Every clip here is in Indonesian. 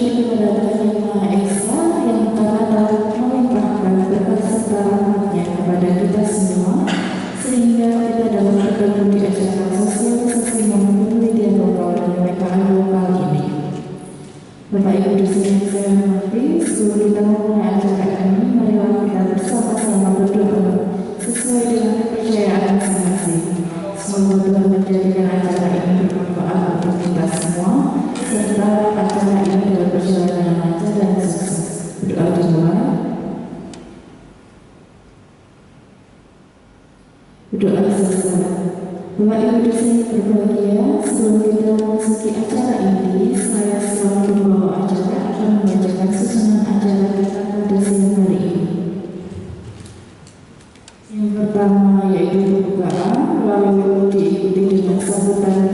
syukur kepada Tuhan Yang Maha Esa yang karena telah melimpahkan berkat serta rahmat-Nya kepada kita semua, sehingga kita dapat bertemu di acara sosialisasi momen penelitian lokal dan PKN lokal ini. Bapak Ibu dosen yang saya hormati, sebelum kita memulai acara ini, marilah kita bersama-sama berdoa sesuai dengan kepercayaan masing-masing. Semoga Tuhan menjadikan acara ini bermanfaat untuk kita semua, serta acara ini dapat berjalan dengan lancar dan sukses. Berdoa dimulai. Berdoa selesai. Bapak Ibu dosen yang berbahagia, sebelum kita memasuki acara ini, saya selaku pembawa acara akan membacakan susunan acara kita pada siang hari ini. Yang pertama yaitu pembukaan, lalu diikuti dengan sambutan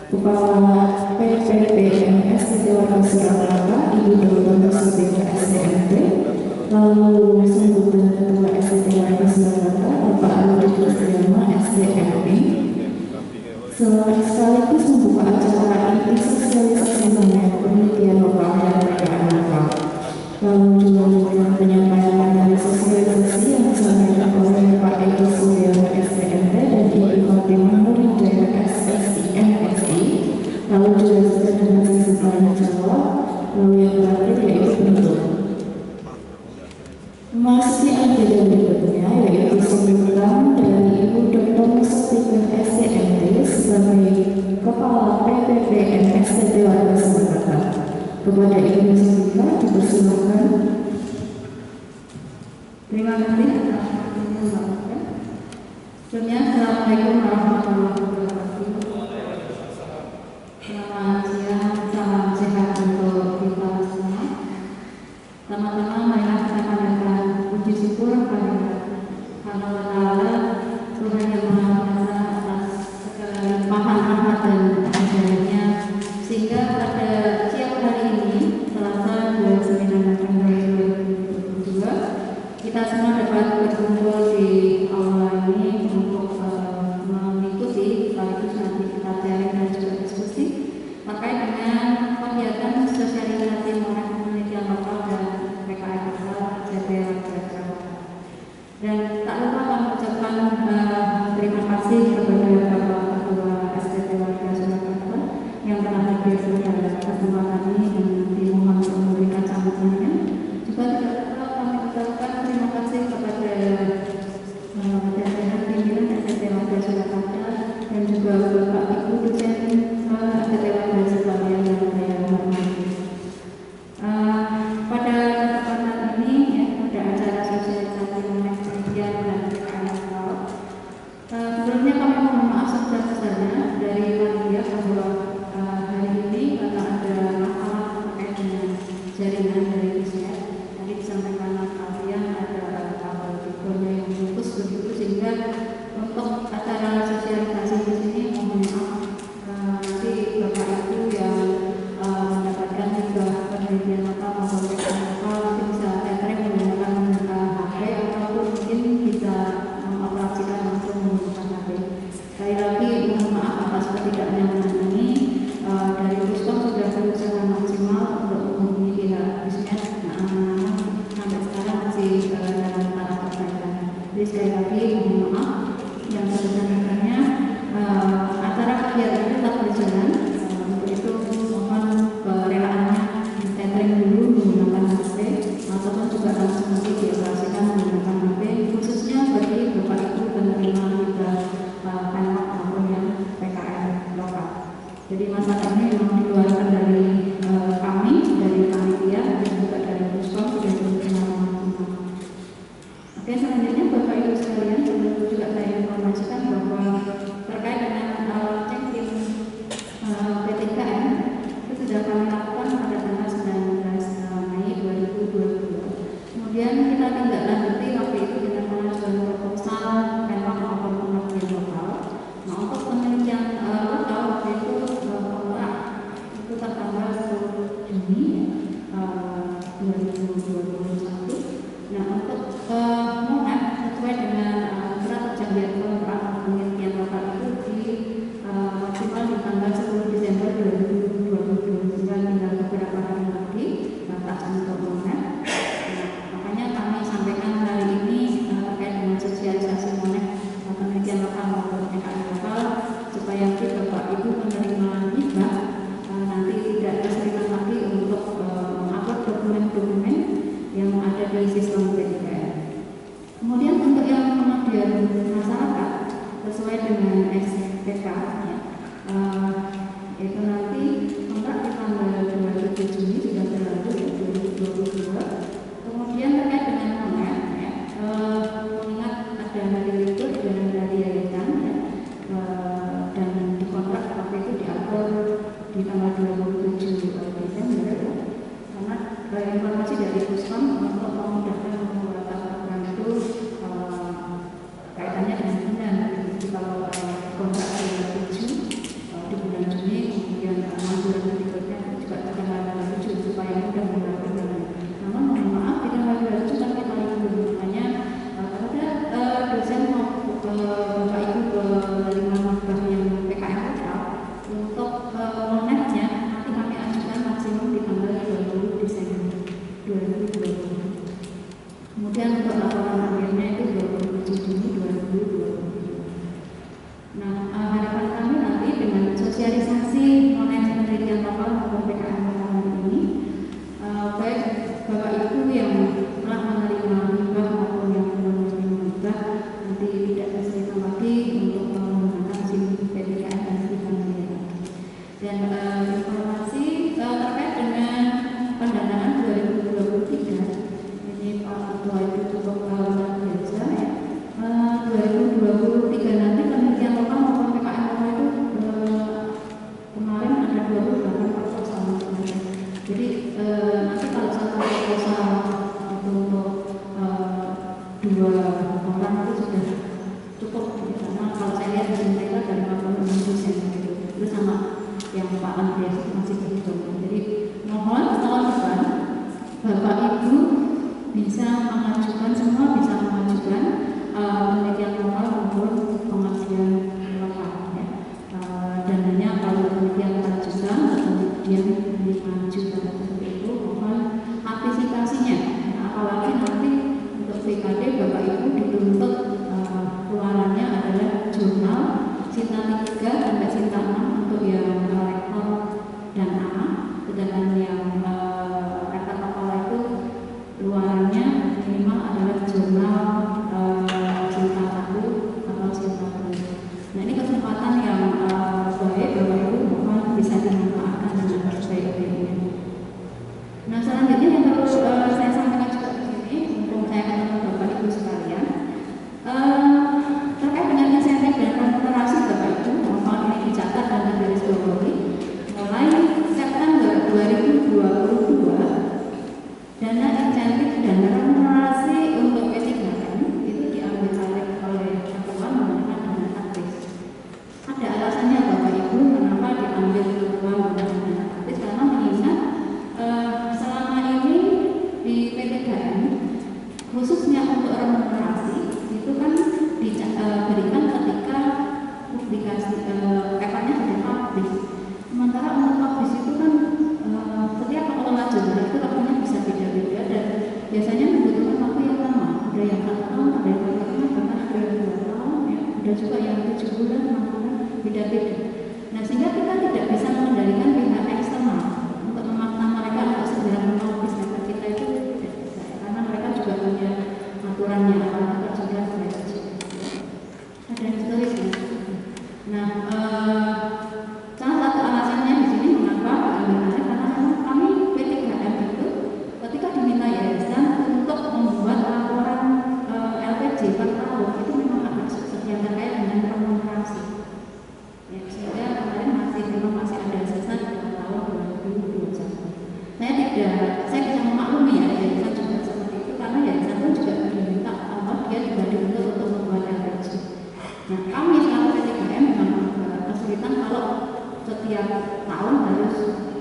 Kepala PPPMS Warga Surakarta, Ibu Dr. Mustika SDMT, lalu sambutan Ketua SDT Warga Surakarta, Bapak Aludi Kristiana SDMI, sekaligus membuka acara ini sosialisasi mengenai penelitian lokal dan PKN lokal. Lalu juga dengan penyampaian materi sosialisasi yang disampaikan oleh Pak Edi Suliana SDMT dan Ibu Fatimah Nurhidayah SSI. Lalu juga dengan sesi tanya jawab. Lalu yang terakhir yaitu penutup. Memasuki agenda berikutnya yaitu sambutan dari Ibu Dr. Mustika SDMT sebagai Kepala PPPN SDT Warga Surakarta. Kepada Ibu Mustika dipersilakan. Terima kasih atas waktunya. Sebelumnya, Assalamualaikum warahmatullahi wabarakatuh. Selamat siang, salam sehat untuk kita semua. Pertama-tama marilah kita panjatkan puji syukur kepada Allah Ta'ala, Tuhan Yang Maha Kuasa atas segala limpahan rahmat dan anugerahnya, sehingga pada siang hari ini, Selasa 29 November 2022, kita semua dapat berkumpul di aula ini untuk mengikuti sekaligus nanti kita sharing dan juga diskusi terkait dengan kegiatan sosialisasi mengenai penelitian lokal dan PKN lokal SDT Warga Surakarta. Dan tak lupa kami ucapkan terima kasih kepada Bapak Ketua SDT Warga Surakarta yang telah hadir pada kesempatan ini dan nanti mohon untuk memberikan sambutannya. Juga tidak lupa kami ucapkan terima kasih kepada jajaran pimpinan SDT Warga Surakarta dan juga Bapak Ibu dosen SDT Warga sekalian yang saya hormati. Pada kesempatan ini ya, pada acara sosialisasi mengenai penelitian dan PKN lokal. Sebelumnya kami mohon maaf sebesar-besarnya dari panitia bahwa hari ini karena ada masalah terkait dengan jaringan dari Bisnet. Tadi disampaikan kalian ada kabel fibernya yang putus begitu, sehingga untuk acara sosialisasi di sini mohon maaf nanti Bapak Ibu yang mendapatkan juga penelitian lokal maupun PKN lokal mungkin bisa catering menggunakan HP ataupun mungkin bisa mengoperasikan langsung menggunakan HP. Sekali lagi mohon maaf atas ketidaknyamanan ini. Dari Puskon sudah berusaha maksimal untuk menghubungi pihak Bisnet, namun sampai sekarang masih dalam tahap perbaikan. Jadi sekali lagi mohon maaf yang sebesar-besarnya. Acara kegiatan ini tetap berjalan. Untuk itu mohon kerelaannya catering dulu menggunakan HP ataupun juga langsung nanti dioperasikan menggunakan HP, khususnya bagi Bapak Ibu penerima hibah PMK maupun yang PKN lokal. Jadi masalah ini memang dikeluarkan dari kami, dari panitia dan juga dari Puskon sudah diberikan maksimal. Oke, selanjutnya Bapak Ibu sekalian, perlu juga saya informasikan bahwa kontrak 7 di bulan Juni, kemudian bulan berikutnya juga tanggal 7 supaya mudah melakukan. Namun mohon maaf tidak hal itu kan kita libur, makanya kepada dosen maupun Bapak Ibu penerima magang yang PKM Putra untuk monetnya nanti kami ajukan maksimum di tanggal 20 Desember 2020. Kemudian untuk laporan akhirnya itu 27 Juni 2020. Nah, harapan kami nanti dengan sosialisasi monet penelitian lokal maupun PKM lokal ini, baik Bapak Ibu yang telah menerima hibah maupun yang belum menerima hibah nanti tidak kesulitan lagi untuk menggunakan SIM PPKM dan SIM Mandiri. Dan informasi terkait dengan pendanaan 2023 ini Pak Ketua itu cukup luar biasa ya. 2023 nanti penelitian lokal maupun PKM lokal itu kemarin ada 28 proposal. Jadi nanti kalau satu proposal itu untuk 2 orang itu sudah cukup ya. Karena kalau saya lihat di mereka dari 56% gitu. Itu sama yang Pak Andreas itu masih berhitung. Jadi mohon tahun depan Bapak Ibu bisa mengajukan, semua bisa mengajukan penelitian lokal maupun pengajian lokal ya. Dananya kalau penelitian 4 juta kemudian 5 juta seperti itu, mohon antisipasinya ya, apalagi nanti untuk VKD Bapak Ibu dituntut keluarannya adalah jurnal Sinta 3 sampai Sinta 6 untuk yang rektor dan anak, sedangkan yang rektor kepala itu luarannya minimal adalah jurnal Sinta 1 atau Sinta 2. Nah, ini kesempatan yang baik Bapak Ibu, mohon bisa dimanfaatkan dengan sebaik-baiknya. Nah, selanjutnya yang perlu saya sampaikan juga di sini, mumpung saya ketemu Bapak Ibu sekalian, terkait dengan insentif dan remunerasi Bapak Ibu, mohon ini dicatat dan digarisbawahi. Mulai September 2022, dana insentif dan remunerasi untuk P3M itu diambil alih oleh ketua menggunakan dana taktis. Ada alasannya Bapak Ibu kenapa diambil ketua menggunakan dana taktis, karena mengingat selama ini di P3M khususnya untuk remunerasi itu kan diberikan ketika publikasi papernya sudah publis. Sementara untuk publis itu kan setiap pengelola jurnal itu waktunya bisa beda-beda dan biasanya membutuhkan waktu yang lama. Ada yang 1 tahun, ada yang 2 tahun, bahkan ada yang 2 tahun, ya. Ada juga yang 7 bulan, 6 bulan, beda-beda. Nah, sehingga kita tidak bisa mengendalikan pihak eksternal untuk memaksa mereka untuk segera menulis paper kita itu tidak bisa, karena mereka juga punya aturannya, apalagi terjaga seleksi. Ada yang tulis ya. Nah, salah satu alasannya di sini mengapa diambil, karena memang kami P3M itu ketika diminta yayasan untuk membuat laporan LPJ per tahun itu memang agak susah yang terkait dengan remunerasi. Ya, sehingga kemarin masih ada sisa di tahun 2021. Saya bisa memaklumi ya yayasan juga seperti itu, karena yayasan pun juga diminta dia juga diminta untuk membuat LPJ. Nah, kami selaku P3M memang kesulitan kalau setiap tahun harus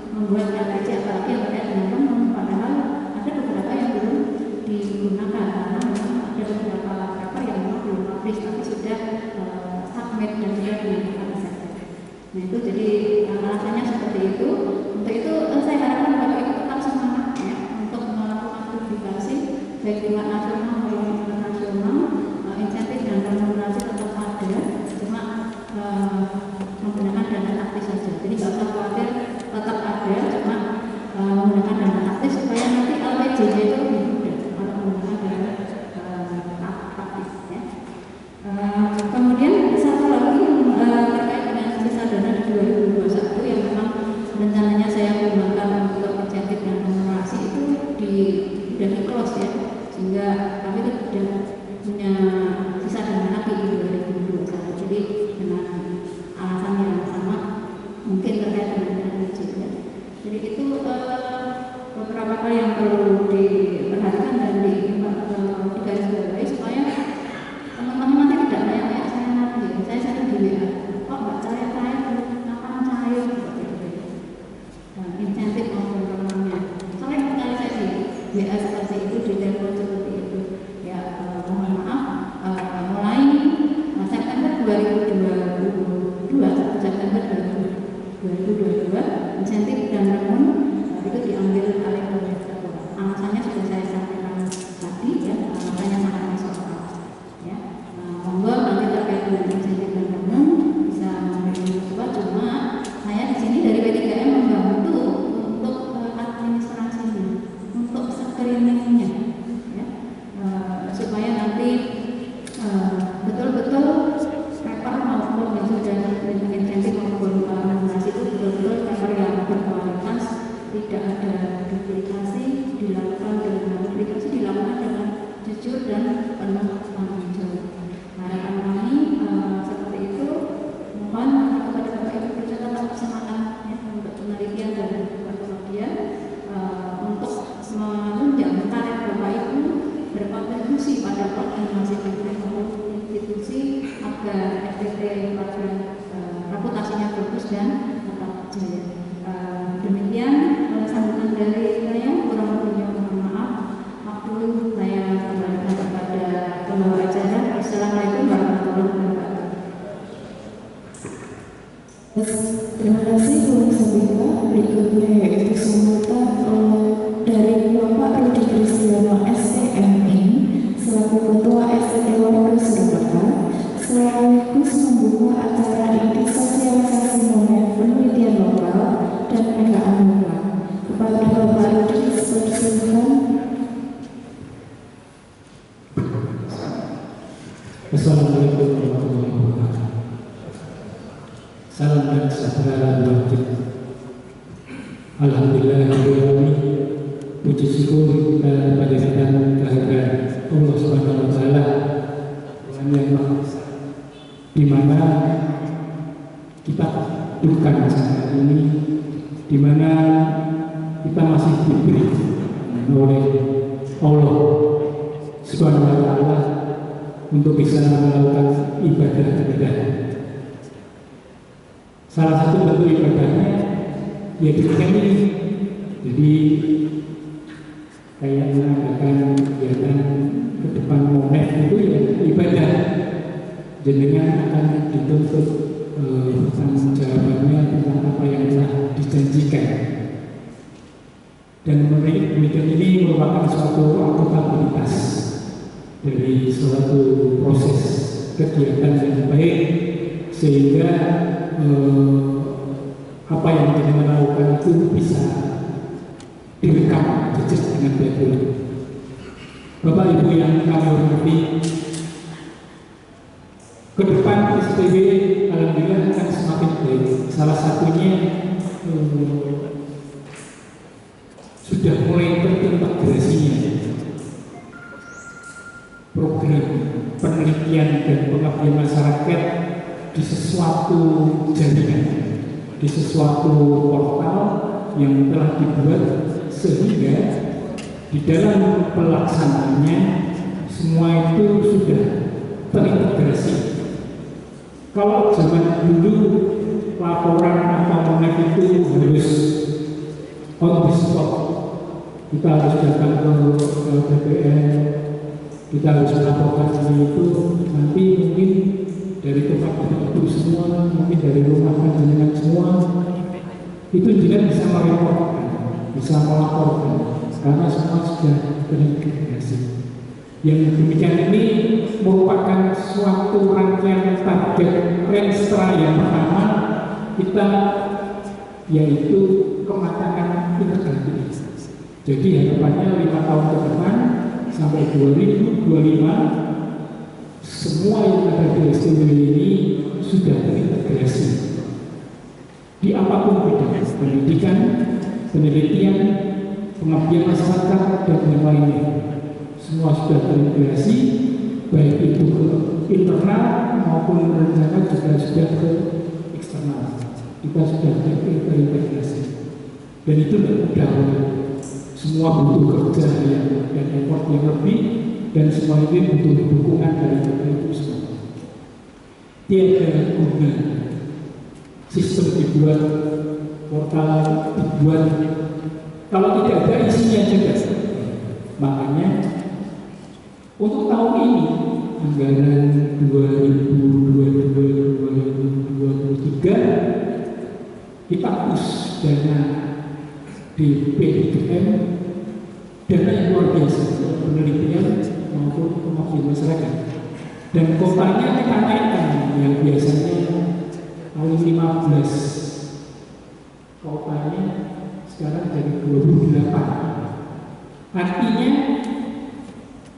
membuat LPJ, apalagi yang terkait dengan teman, padahal ada beberapa yang belum digunakan karena memang ada beberapa paper yang memang belum publish tapi sudah submit dan sudah digunakan riset. Nah, itu jadi alasannya seperti itu. Untuk itu saya harapkan Bapak Ibu tetap semangat ya untuk melakukan publikasi baik tingkat nasional maupun internasional. Insentif dan remunerasi tetap ada, cuma menggunakan dana taktis saja. Jadi nggak usah khawatir, tetap ada, cuma menggunakan dana taktis supaya nanti LPJ itu lebih mudah kalau menggunakan dana taktis. Ya. Kemudian satu lagi terkait dengan sisa dana di 2021 September 2022 insentif dan remun itu diambil alih oleh Ketua. Alasannya sudah saya sampaikan tadi ya, alasannya sangat masuk akal. Ya, monggo nanti terkait dengan insentif dan remun bisa memberi Ketua. Cuma saya di sini dari P3M membantu untuk administrasinya, untuk screeningnya, ya, supaya nanti betul-betul paper maupun yang sudah insentif maupun remunerasi itu betul-betul paper yang berkualitas, tidak ada duplikasi, dilakukan dengan jujur dan penuh tanggung jawab. Harapan kami seperti itu. Mohon kepada Bapak Ibu kita tetap semangat ya, untuk penelitian dan penelitian untuk menunjang karir Bapak Ibu berkontribusi pada organisasi institusi agar FTT reputasinya bagus dan tetap jaya. Demikian sambutan dari saya, kurang lebihnya mohon maaf. Waktu saya kembalikan kepada pembawa acara. Assalamualaikum warahmatullahi wabarakatuh. Terima kasih Bu Sabina. Berikutnya yaitu sambutan dari Bapak Rudi Kristiano STMI selaku Ketua STT Warga Surabaya sekaligus membuka acara inti sosialisasi momen penelitian lokal dan penegakan lokal. Kepada Bapak Rudi dipersilakan. Assalamualaikum warahmatullahi wabarakatuh. Salam dan sejahtera buat kita. Alhamdulillahirrahmanirrahim. Puji syukur kita panjatkan kehadiran Allah Subhanahu wa taala yang Maha Esa, di mana kita dudukkan saat ini, di mana kita masih diberi oleh Allah Subhanahu wa taala untuk bisa melakukan ibadah. Salah satu bentuk ibadahnya yaitu ini. Jadi kayak mengadakan kegiatan ke depan momen itu ya ibadah. Jenengan akan dituntut tanggung jawabannya tentang apa yang telah dijanjikan. Dan demikian ini merupakan suatu akuntabilitas dari suatu proses kegiatan yang baik, sehingga apa yang kita lakukan itu bisa direkam jejak dengan betul. Bapak Ibu yang kami hormati, ke depan STB alhamdulillah akan semakin baik. Salah satunya sudah mulai terintegrasinya program penelitian dan pengabdian masyarakat di sesuatu jaringan, di sesuatu portal yang telah dibuat, sehingga di dalam pelaksanaannya semua itu sudah terintegrasi. Kalau zaman dulu laporan atau monet itu harus on the spot, kita harus datang ke BPN, kita harus melaporkan itu, nanti mungkin dari tempat itu semua, mungkin dari rumah panjenengan semua, itu juga bisa melaporkan, bisa melaporkan, karena semua sudah terintegrasi. Yang demikian ini merupakan suatu rangkaian target Renstra yang pertama kita, yaitu kematangan integrasi. Jadi harapannya 5 tahun ke depan sampai 2025 semua yang ada di STB ini sudah terintegrasi di apapun bidang, pendidikan, penelitian, pengabdian masyarakat, dan yang lainnya. Semua sudah terintegrasi, baik itu ke internal maupun rencana juga sudah ke eksternal. Kita sudah terintegrasi, dan itu tidak mudah. Semua butuh kerja dan effort yang lebih, dan semua ini butuh dukungan dari itu semua. Tiada guna sistem dibuat, portal dibuat, kalau tidak ada isinya juga. Makanya untuk tahun ini anggaran 2022-2023 dana di PIDM, dana yang luar biasa untuk penelitian maupun pengabdian masyarakat. Dan kotanya kita naikkan, yang biasanya tahun 15 kotanya sekarang jadi 28. Artinya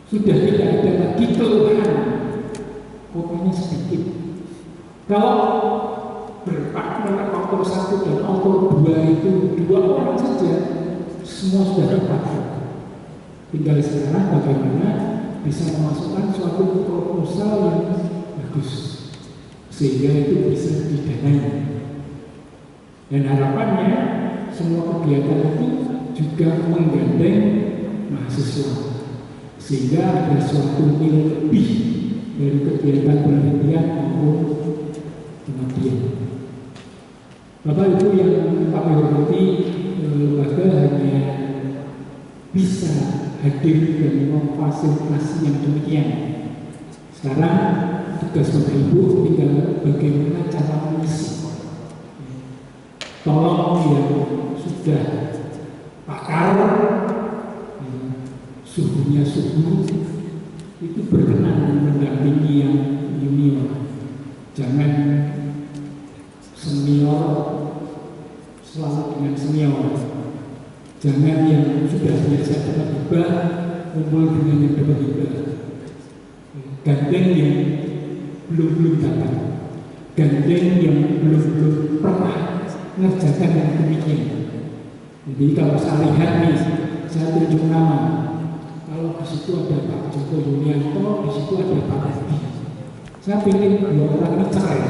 sudah tidak ada lagi keluhan, kotanya sedikit. Kalau berpartner autor 1 dan autor 2 itu 2 orang saja, semua sudah terpakai. Tinggal sekarang bagaimana bisa memasukkan suatu proposal yang bagus sehingga itu bisa didanai. Dan harapannya semua kegiatan itu juga menggandeng mahasiswa sehingga ada suatu nilai lebih dari kegiatan penelitian maupun pengabdian. Bapak Ibu yang kami hormati, lembaga hanya bisa hadir dan memfasilitasi yang demikian. Sekarang tugas Bapak Ibu tinggal bagaimana cara mengisi. Tolong yang sudah pakar, suhunya suhu, itu berkenan mendampingi yang junior. Jangan senior selalu dengan senior. Jangan yang sudah biasa dapat hibah kumpul dengan yang dapat hibah. Gandeng yang belum dapat, gandeng yang belum pernah mengerjakan yang demikian. Jadi kalau saya lihat nih, saya tunjuk nama. Kalau di situ ada Pak Joko Yulianto, di situ ada Pak Edi. Saya pilih 2 orang ini cerai.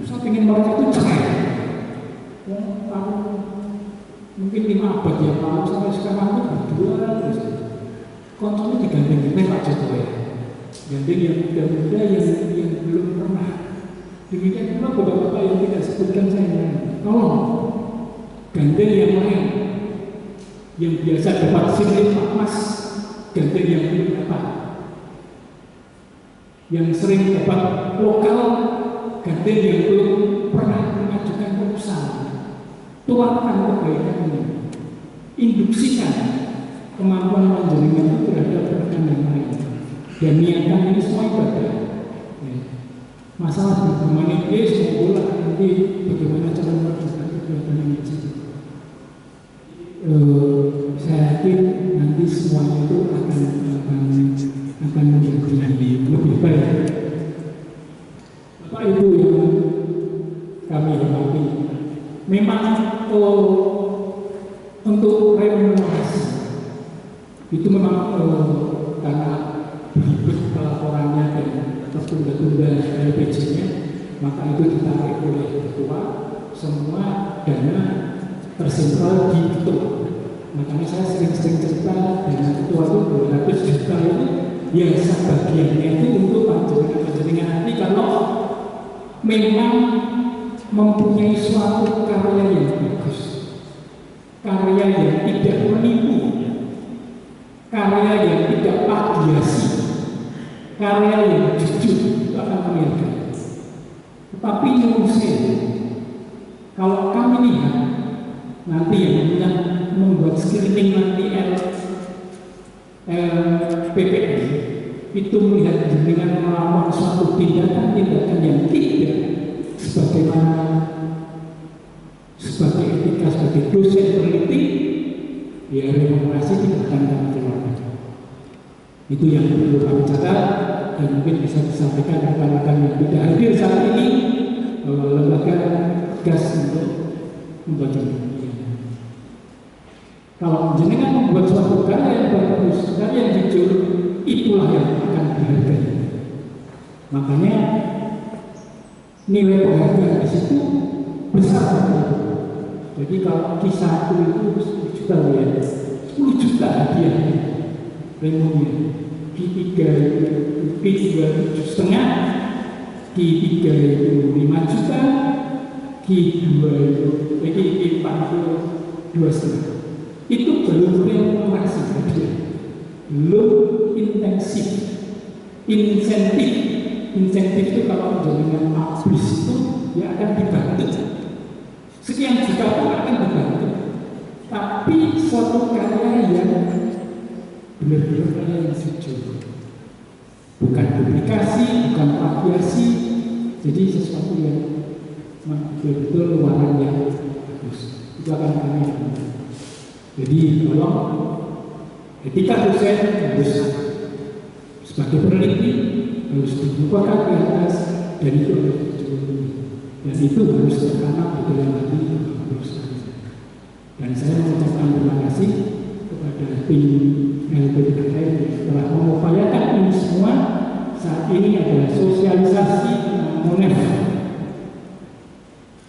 Saya ingin mereka itu cerai. Mungkin 5 abad yang lalu sampai sekarang itu berdua terus. Kontrolnya digandeng Pak Jokowi. Gandeng yang muda-muda yang belum pernah. Demikian pula bapak-bapak yang tidak sebutkan saya. Tolong gandeng yang lain, yang biasa dapat SIM Pak Mas, gandeng yang belum dapat. Yang sering dapat lokal, gandeng yang belum pernah mengajukan proposal. Tuangkan kebaikan ini, induksikan kemampuan panjenengan itu terhadap rekan yang lain, dan niatkan ini semua ibadah. Masalah bagaimana semua bola nanti bagaimana cara melakukan kegiatan ini. Saya yakin nanti semuanya itu akan menjadi lebih baik. Bapak Ibu yang kami hormati, memang untuk remunerasi itu memang karena ribet pelaporannya dan tertunda-tunda LPG-nya, maka itu ditarik oleh ketua, semua dana tersentrol di ketua. Makanya saya sering-sering cerita dana ketua itu 200 juta itu yang sebagiannya itu untuk panjenengan nanti kalau memang mempunyai suatu karya yang bagus, karya yang tidak menipu, karya yang tidak plagiasi, karya yang jujur, itu akan kami hargai. Tetapi nyurusin, kalau kami lihat nanti yang membuat screening nanti PPS itu melihat dengan melakukan suatu tindakan-tindakan yang tidak sebagai etika, sebagai dosen peneliti, ya remunerasi tidak akan kami keluarkan. Itu yang perlu kami catat dan mungkin bisa disampaikan rekan-rekan yang tidak hadir saat ini, lembaga gas untuk membaca. Kalau jenengan membuat suatu karya yang bagus, karya yang jujur, itulah yang akan dihargai. Makanya nilai penghargaan di situ besar. Jadi kalau Q1 itu 10 juta ya, 10 juta hadiahnya, remunya. Q3 itu Q2 itu 7,5, Q3 itu 5 juta, Q4 itu 2,5. Itu belum remunerasi hadiah, belum intensif. Insentif itu kalau jaringan publis itu ya akan dibantu. Sekian juta pun akan dibantu. Tapi suatu karya yang benar-benar karya yang jujur, bukan duplikasi, bukan plagiasi, jadi sesuatu yang betul-betul warna yang bagus. Itu akan kami lakukan. Jadi tolong etika dosen harus sebagai peneliti harus dibukakan di atas, dan itu harus dijunjung, dan itu harus tertanam di dalam hati perusahaan. Dan saya mengucapkan terima kasih kepada tim LPDKN yang telah mengupayakan ini semua. Saat ini adalah sosialisasi Monef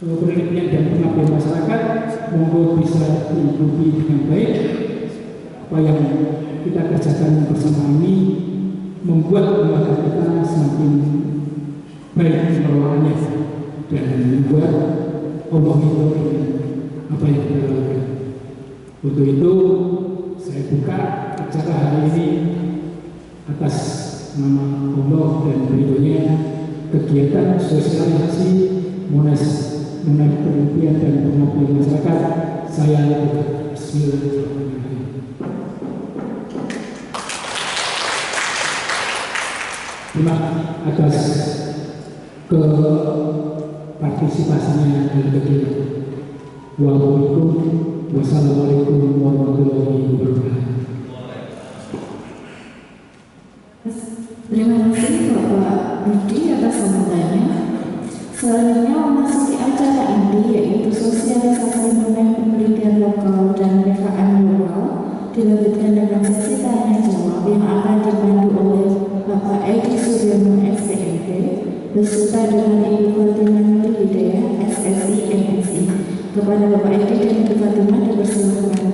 penelitian dan pengabdian masyarakat. Monggo bisa diikuti dengan baik. Apa yang kita kerjakan bersama ini membuat lembaga kita semakin baik pengelolaannya dan membuat Allah itu apa yang kita lakukan. Untuk itu saya buka acara hari ini atas nama Allah dan ridhonya kegiatan sosialisasi Monas penelitian dan pengabdian masyarakat. Saya Bismillahirrahmanirrahim. Terima kasih atas partisipasinya dalam kegiatan. Wassalamualaikum warahmatullahi wabarakatuh. Terima kasih Bapak Budi atas sambutannya. Selanjutnya memasuki acara inti, yaitu sosialisasi mengenai penelitian lokal dan rekaan lokal, dilanjutkan dengan sesi tanya jawab yang akan dipandu oleh Bapak Edi Suryono SPMP beserta dengan Ibu Fatimah Nur Hidayah SSI MSI. Kepada Bapak Edi dan Ibu Fatimah dipersilakan.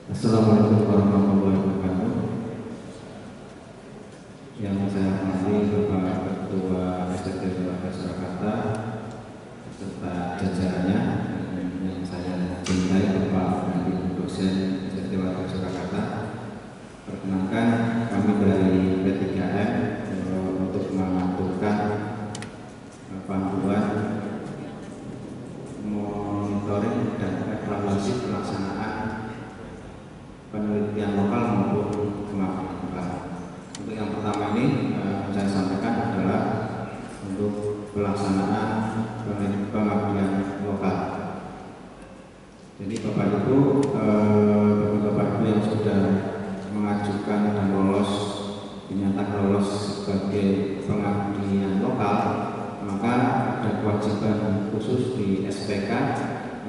Assalamualaikum warahmatullahi wabarakatuh. Yang saya hormati Bapak Ketua SDT Lembaga Surakarta beserta jajarannya, yang saya cintai Bapak dan Ibu dosen SDT Lembaga Surakarta. Perkenalkan, kami dari P3M untuk mengaturkan panduan monitoring dan evaluasi pelaksanaan penelitian lokal maupun pengabdian lokal. Untuk yang pertama ini saya sampaikan adalah untuk pelaksanaan pengabdian lokal. Jadi Bapak Ibu, Bapak Ibu yang sudah mengajukan dan lolos, dinyatakan lolos sebagai pengabdian lokal, maka ada kewajiban khusus di SPK,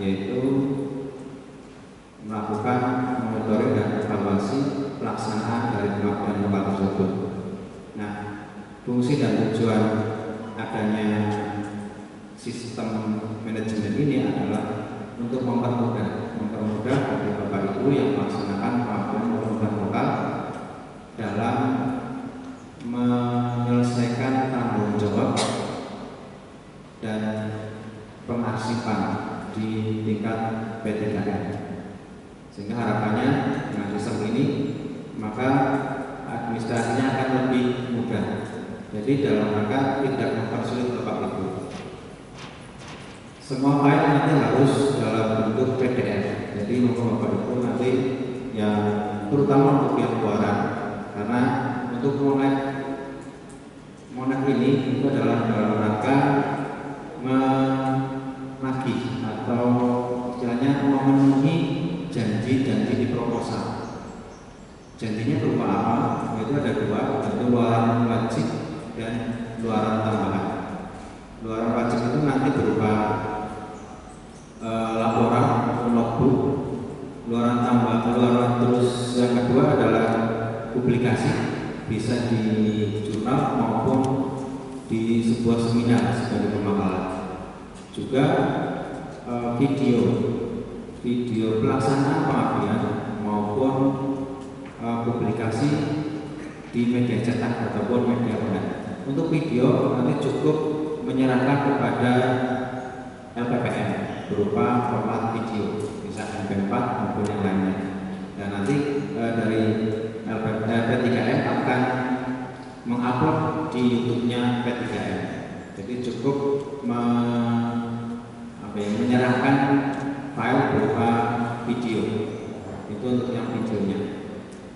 yaitu melakukan monitoring dan evaluasi pelaksanaan dari pengabdian lokal tersebut. Nah, fungsi dan tujuan adanya sistem manajemen ini adalah untuk mempermudah bagi Bapak Ibu yang melaksanakan pengabdian lokal dalam menyelesaikan tanggung jawab dan pengarsipan di tingkat P3M. Sehingga harapannya dengan sistem ini maka administrasinya akan lebih mudah. Jadi dalam rangka tidak mempersulit Bapak Ibu. Semua file nanti harus dalam bentuk PDF. Jadi untuk Bapak Ibu nanti yang terutama untuk yang luaran, karena untuk Monef ini itu adalah dalam rangka menagih atau istilahnya memenuhi janji-janji di proposal. Janjinya berupa apa? Itu ada dua, yaitu luaran wajib dan luaran tambahan. Luaran wajib itu nanti berupa laporan atau logbook. Luaran terus yang kedua adalah publikasi, bisa di jurnal maupun di sebuah seminar sebagai pemakalan. Juga video pelaksanaan pengabdian maupun publikasi di media cetak ataupun media online. Untuk video nanti cukup menyerahkan kepada LPPN berupa format video, bisa MP4 maupun yang lainnya. Dan nanti dari P3M akan mengupload di YouTube-nya P3M. Jadi cukup menyerahkan file berupa video. Itu untuk yang videonya.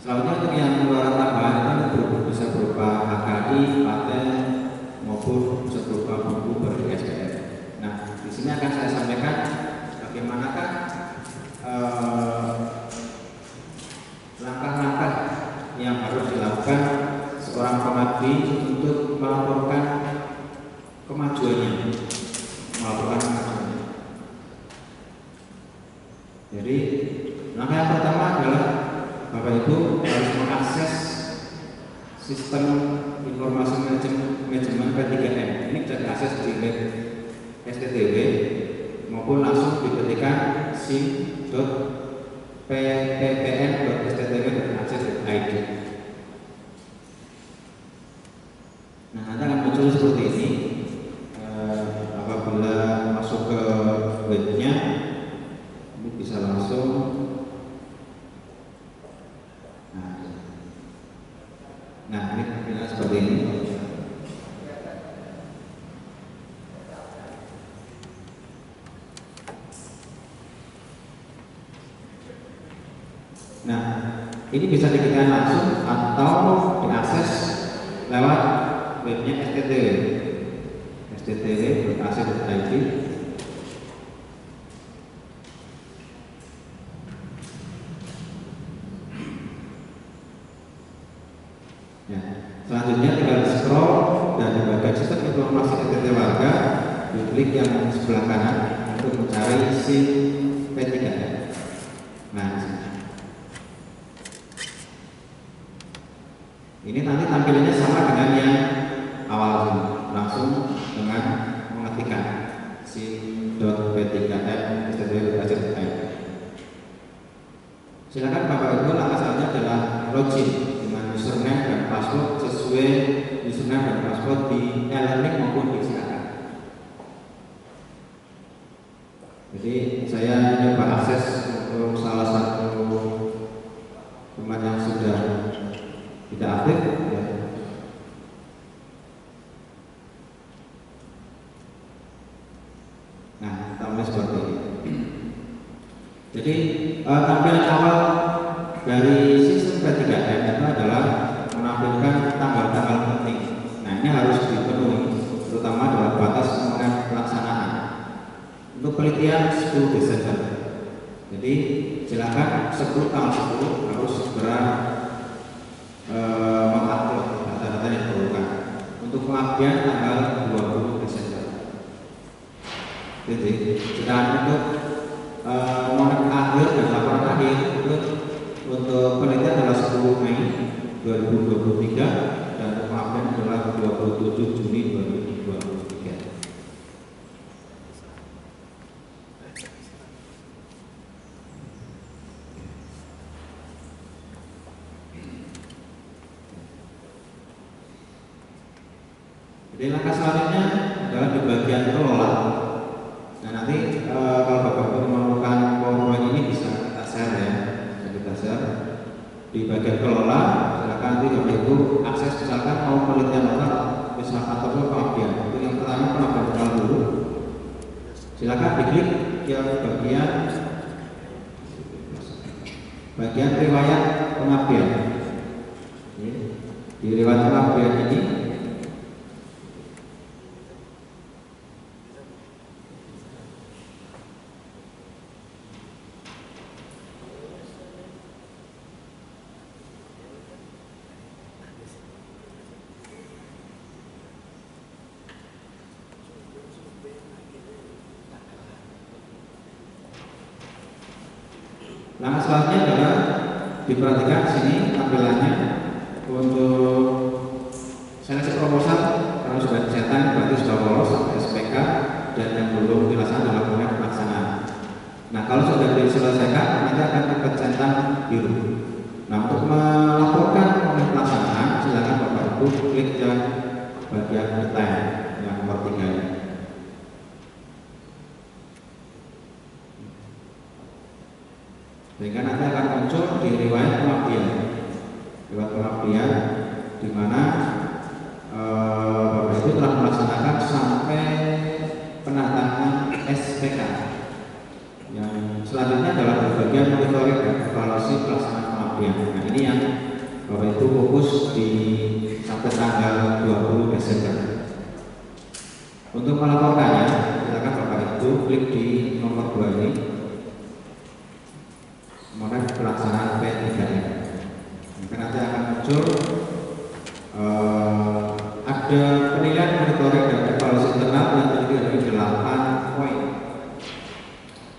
Selanjutnya untuk yang luaran tambahan itu bisa berupa HKI, paten maupun bisa berupa buku berdi SDM. Nah, di sini akan saya sampaikan bagaimanakah langkah-langkah yang harus dilakukan seorang pengabdi untuk melaporkan kemajuannya. Jadi langkah yang pertama adalah Bapak Ibu harus mengakses sistem informasi manajemen P3M. Ini bisa diakses di web STTW maupun langsung diketikkan sim.ppn.sttw.ac.id. Nah, nanti akan muncul seperti ini. Apabila masuk ke webnya, ini bisa langsung. Nah, ini tampilan seperti ini. Nah, ini bisa diketikkan langsung atau diakses lewat webnya sttw.ac.id. Ya, selanjutnya tinggal di scroll dan di bagian sistem informasi STT warga, diklik yang sebelah kanan untuk mencari SIM P3M. Nah, ini nanti tampilannya sama dengan yang awal, langsung dengan mengetikkan sim.p3m.sttw.ac.id. Silakan Bapak Ibu, langkah selanjutnya adalah login dengan username dan password sesuai username dan password di e-learning maupun di silakan. Jadi saya coba akses untuk salah satu teman yang sudah tidak aktif. Ya. Nah, tampilan seperti ini. Jadi tampilan awal dari sistem P3M itu adalah menampilkan tanggal-tanggal penting. Nah, ini harus dipenuhi, terutama dalam batas mengenai pelaksanaan. Untuk penelitian 10 Desember. Jadi silakan 10 tanggal 10 harus segera mengupload data-data yang diperlukan. Untuk pengabdian tanggal 20 Desember. Jadi sedangkan untuk momen akhir dan laporan akhir itu untuk penelitian adalah 10 Mei 2023 dan pengabdian adalah 27 Juni 2023. Jadi langkah selanjutnya adalah di bagian kelola. Nah, nanti kalau Bapak memerlukan PowerPoint ini bisa kita share ya, kita share di bagian kelola. Silakan nanti Bapak Ibu akses, misalkan mau penelitian lokal, misalkan ataupun pengabdian. Itu yang pertama pengabdian lokal dulu. Silakan diklik yang bagian riwayat pengabdian. Di riwayat pengabdian ini Langkah selanjutnya adalah diperhatikan sini tampilannya untuk seleksi proposal. Kalau sudah dicetak berarti sudah lolos sampai SPK, dan yang belum dilaksanakan adalah proses pelaksanaan. Nah, kalau sudah diselesaikan nanti akan tercetak biru. Nah, untuk melaporkan proses pelaksanaan silakan Bapak Ibu klik yang bagian detail yang nomor 3 ini. Sehingga nanti akan muncul di riwayat pengabdian, di mana Bapak Ibu telah melaksanakan sampai penataan SPK. Yang selanjutnya adalah bagian monitoring dan evaluasi pelaksanaan pengabdian. Nah, ini yang Bapak Ibu fokus di sampai tanggal 20 Desember. Untuk melaporkannya, silakan Bapak Ibu klik di nomor 2 ini. Kemudian pelaksanaan P3M. Nanti akan muncul ada penilaian monitoring dan evaluasi internal yang terdiri dari 8 poin.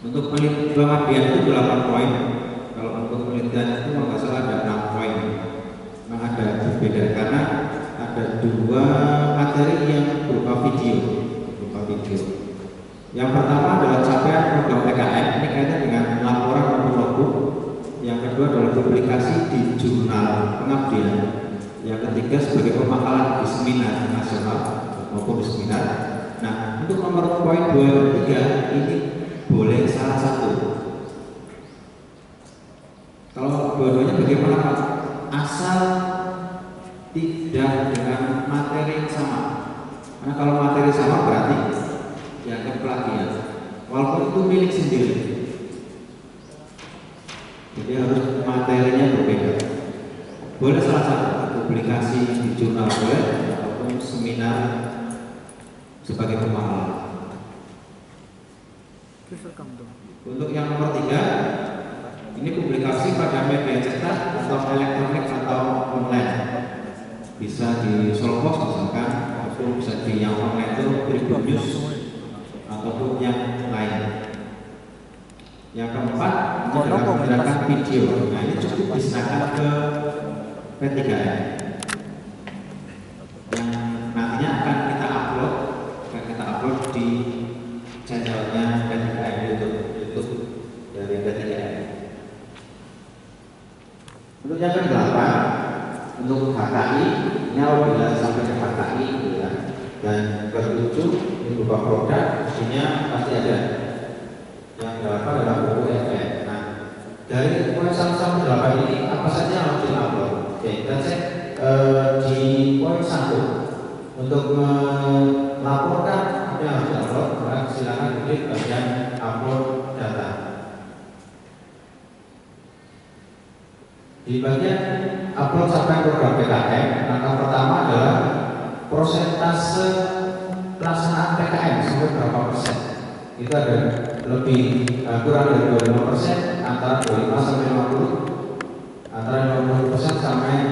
Untuk pengabdian itu 8 poin. Kalau untuk penelitian itu nggak salah ada 6 poin. Nah, ada berbeda karena ada 2 materi yang berupa video. Yang pertama adalah capaian program PKM, ini kaitan dengan laporan maupun logbook. Yang kedua adalah publikasi di jurnal pengabdian. Yang ketiga sebagai pemakalan di seminar nasional maupun di seminar. Nah, untuk nomor poin 2 dan 3 ini boleh salah satu. Kalau dua-duanya bagaimana Pak? Asal tidak dengan materi yang sama. Karena kalau materi sama berarti dianggap plagiat. Walaupun itu milik sendiri. Jadi harus materinya berbeda. Boleh salah satu, publikasi di jurnal boleh, ataupun seminar sebagai pemahaman. Untuk yang nomor 3, ini publikasi pada media cetak atau elektronik atau online. Bisa di Solpos misalkan, ataupun bisa di yang online itu Tribun News ataupun yang lain. Yang keempat, ini adalah menggunakan video. Nah, ini cukup diserahkan ke P3M yang nantinya akan kita upload di channelnya P3M YouTube dari P3M. Untuk yang ke-8, untuk HKI, ini apabila sampai ke HKI ya. Dan ke-7 ini berupa produk, isinya pasti ada. Yang ke-8 adalah buku FN. Nah, dari poin 1 sampai 8 ini apa saja yang harus di-upload? Oke, kita cek di poin 1 untuk melaporkan apa yang harus di-upload. Maka silakan klik bagian upload data. Di bagian upload sampai program PKM, langkah pertama adalah persentase pelaksanaan PKM sampai berapa persen. Itu ada lebih kurang dari 25%, antara 25 sampai 50, antara 50%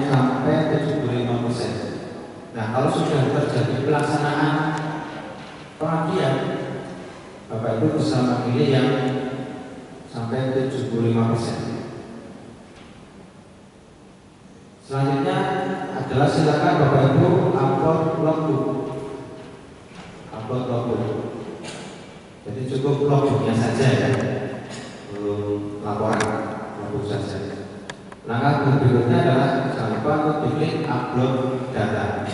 sampai 75%. Nah, kalau sudah terjadi pelaksanaan pengabdian, Bapak Ibu bisa memilih yang sampai 75%. Selanjutnya adalah silakan Bapak Ibu upload logbook. Jadi cukup logbooknya saja ya, belum laporan, logbook saja. Langkah berikutnya adalah jangan lupa untuk diklik upload data.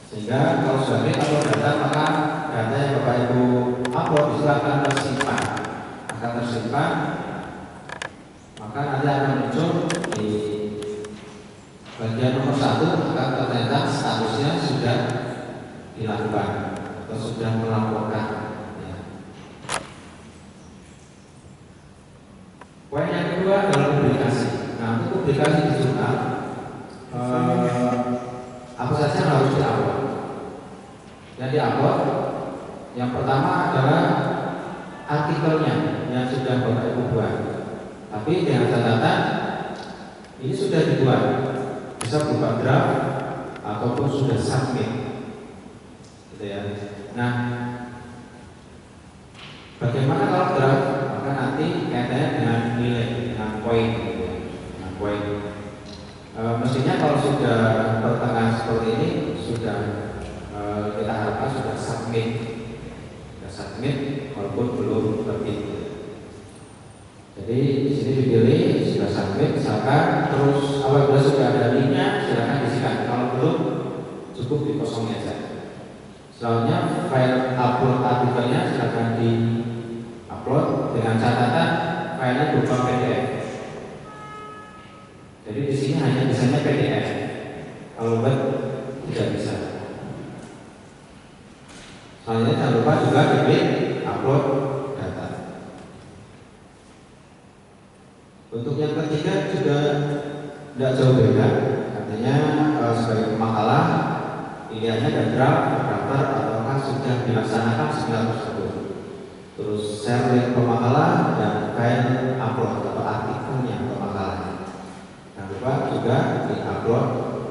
Sehingga kalau sudah klik upload data, maka data yang Bapak Ibu upload itu akan tersimpan. Maka nanti akan muncul di bagian nomor 1 akan ternyata statusnya sudah dilakukan atau sudah melaporkan. Ya. Poin yang kedua adalah publikasi. Nah, untuk publikasi di jurnal, apa saja yang harus di-upload? Yang di-upload, yang pertama adalah artikelnya yang sudah Bapak Ibu buat. Tapi dengan catatan ini sudah dibuat. Bisa berupa draft ataupun sudah submit, gitu ya. Nah, bagaimana kalau draft? Maka nanti kaitannya dengan nilai. kalau sudah pertengahan seperti ini sudah kita harapkan sudah submit, walaupun belum terbit. Jadi di sini dipilih sudah submit, misalkan, terus apabila sudah ada linknya silakan diisikan. Kalau belum cukup dikosongin aja. Selanjutnya file upload artikelnya silakan di upload dengan catatan filenya berupa PDF. Jadi di sini hanya bisanya PDF. Kalau web tidak bisa. Selanjutnya jangan lupa juga diklik upload data. Untuk yang ketiga juga tidak jauh beda. Artinya sebagai pemakalah pilihannya ada draft, daftar, ataukah sudah dilaksanakan seminar tersebut. Terus share link pemakalah dan file upload atau artikelnya pemakalahnya. Jangan lupa juga di upload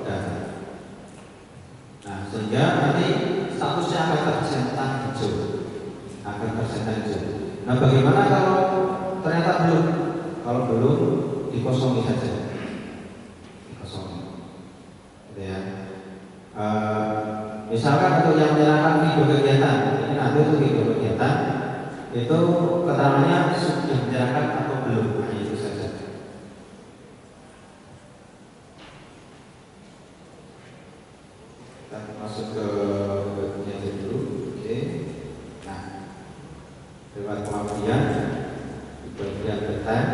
data. Nah, sehingga nanti statusnya akan tercentang hijau. Nah, bagaimana kalau ternyata belum? Kalau belum, dikosongi saja. Dikosongi. Ya. Misalkan untuk yang menyerahkan video kegiatan, ini nanti untuk video kegiatan itu keterangannya sudah menyerahkan atau belum, hanya itu saja. Kita masuk ke bagian dulu. Oke. Nah, lewat pengabdian di bagian detail.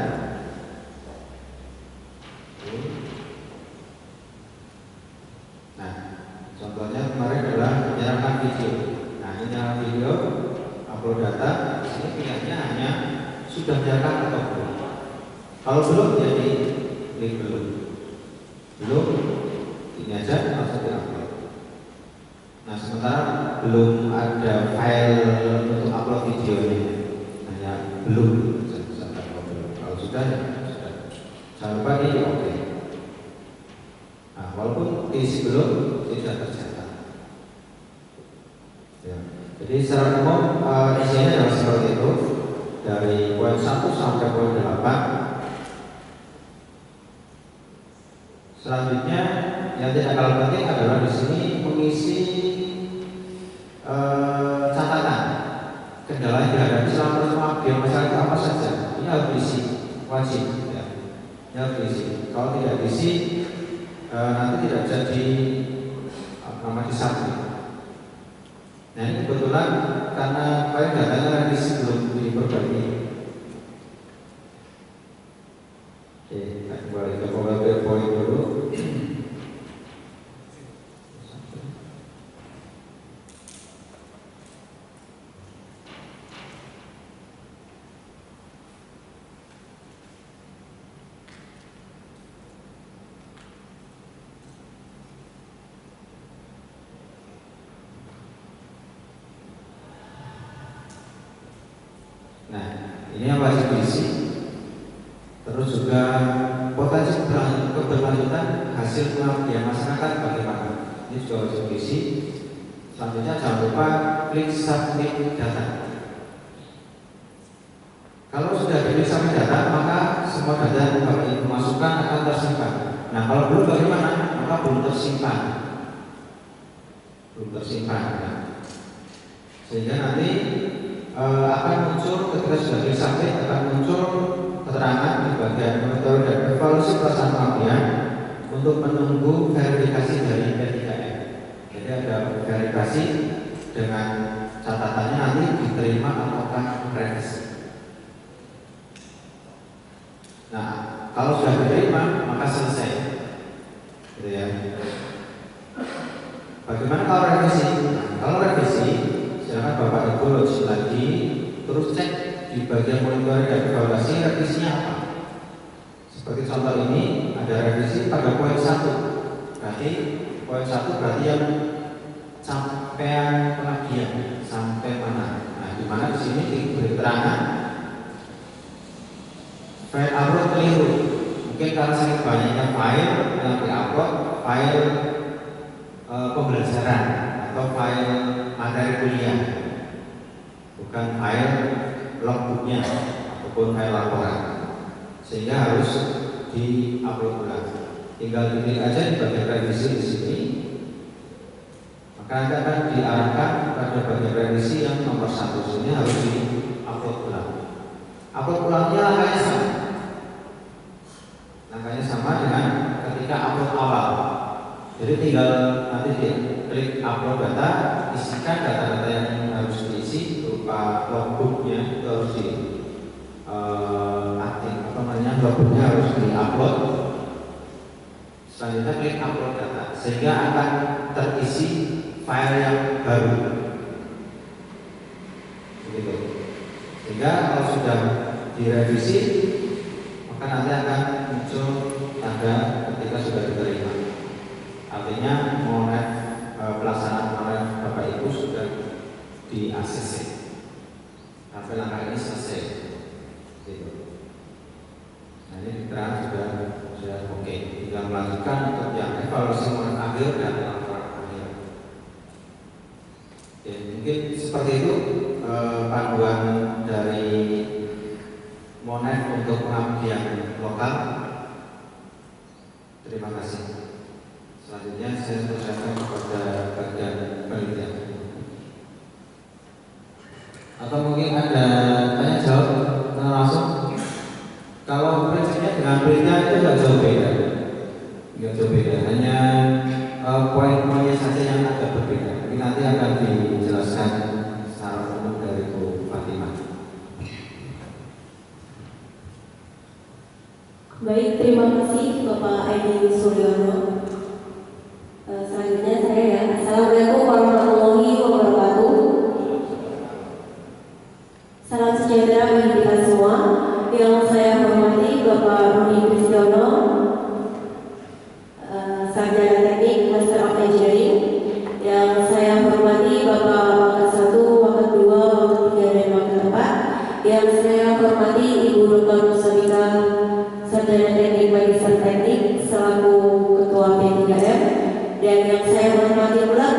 Nah, contohnya kemarin adalah menyerahkan video. Nah, ini menyerahkan video, upload data. Di sini pilihannya hanya sudah menyerahkan atau belum. Kalau belum, jadi klik belum. Belum, ini aja langsung di-upload. Nah, sementara belum ada file untuk upload videonya, hanya belum. Kalau sudah, ya sudah. Jangan lupa ini oke. Nah, walaupun diisi belum, tidak tercatat. Ya. Jadi secara umum isinya adalah seperti itu, dari poin 1 sampai poin 8. Selanjutnya yang tidak kalah penting adalah di sini mengisi catatan kendala yang dihadapi selama proses pengabdian masalah itu apa saja. Ini harus diisi, wajib. Ya. Ini harus diisi. Kalau tidak diisi nanti tidak jadi nama disabit. Nah, ini kebetulan karena file datanya revisi belum diperbaiki. Oke, kita kembali ke PowerPoint dulu. Nah, ini yang wajib diisi. Terus juga potensi keberlanjutan hasil pengabdian masyarakat bagaimana? Ini juga wajib diisi. Selanjutnya jangan lupa klik submit data. Kalau sudah diklik submit data, maka semua data yang Bapak Ibu masukkan akan tersimpan. Nah, kalau belum bagaimana? Maka belum tersimpan. Belum tersimpan. Nah. Sehingga nanti akan muncul ketika sudah disubmit akan muncul keterangan di bagian monitoring dan evaluasi pelaksanaan pengabdian untuk menunggu verifikasi dari P3M. Jadi ada verifikasi dengan catatannya nanti diterima ataukah revisi. Nah, kalau sudah diterima maka selesai. Gitu ya. Bagaimana kalau revisi? Nah, kalau revisi silakan Bapak Ibu login lagi, terus cek di bagian monitoring dan evaluasi revisinya apa. Seperti contoh ini ada revisi pada poin 1. Berarti poin 1 berarti yang sampai pengabdian sampai mana? Nah, di mana di sini diberi keterangan file upload keliru. Mungkin karena saking banyaknya file yang diupload, file pembelajaran atau file materi kuliah, bukan file logbooknya ataupun file laporan, sehingga harus di-upload ulang. tinggal klik aja di bagian revisi di sini, maka Anda akan diarahkan pada bagian revisi yang nomor 1. Sini harus di-upload ulang. Upload ulangnya langkahnya sama dengan ketika upload awal. Jadi tinggal nanti klik upload data, isikan data-data yang harus diisi berupa logbooknya itu harus di logbooknya harus di-upload. Selanjutnya klik upload data sehingga akan terisi file yang baru. Begitu. Sehingga kalau sudah direvisi, maka nanti akan muncul tanda ketika sudah diterima. Artinya monet pelaksanaan monet Bapak Ibu sudah di ACC. Sampai langkah ini selesai. Gitu. Nah ini keterangan sudah oke. Tinggal melanjutkan untuk yang evaluasi monet akhir dan laporan akhir. Ya, mungkin seperti itu panduan dari monet untuk pengabdian lokal. Terima kasih. Selanjutnya saya persilakan kepada bagian penelitian. Atau mungkin ada tanya jawab langsung. Kalau prinsipnya dengan berita itu nggak jauh beda, hanya poin-poinnya saja yang agak berbeda. Ini nanti akan dijelaskan secara umum dari Bu Fatimah. Baik, terima kasih Bapak Edi Suryono. Selanjutnya saya ya. Assalamualaikum warahmatullahi wabarakatuh. Salam sejahtera bagi kita semua. Yang saya hormati Bapak Rudi Kristiono, Sarjana Teknik Master of Engineering. Yang saya hormati Bapak Wakat 1, Wakat 2, Wakat 3, dan Wakat 4. Yang saya hormati Ibu Dr. Musabika, Sarjana Teknik Magister Teknik selaku Ketua P3M. Dan yang saya hormati pula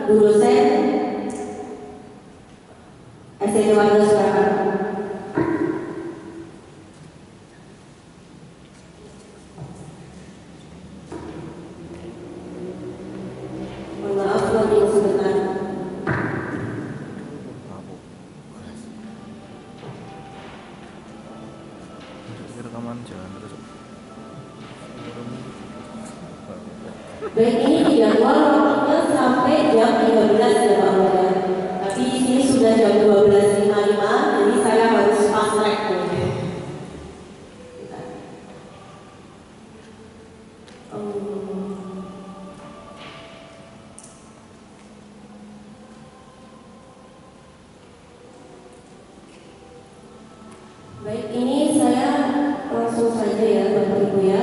Bu dosen SDT Warga Surakarta. Baik, ini dijadwal waktunya sampai jam 13 ya Pak Wadah. Tapi di sini sudah jam 12.55, jadi saya harus fast track dulu. Baik, ini saya langsung saja ya Bapak Ibu ya.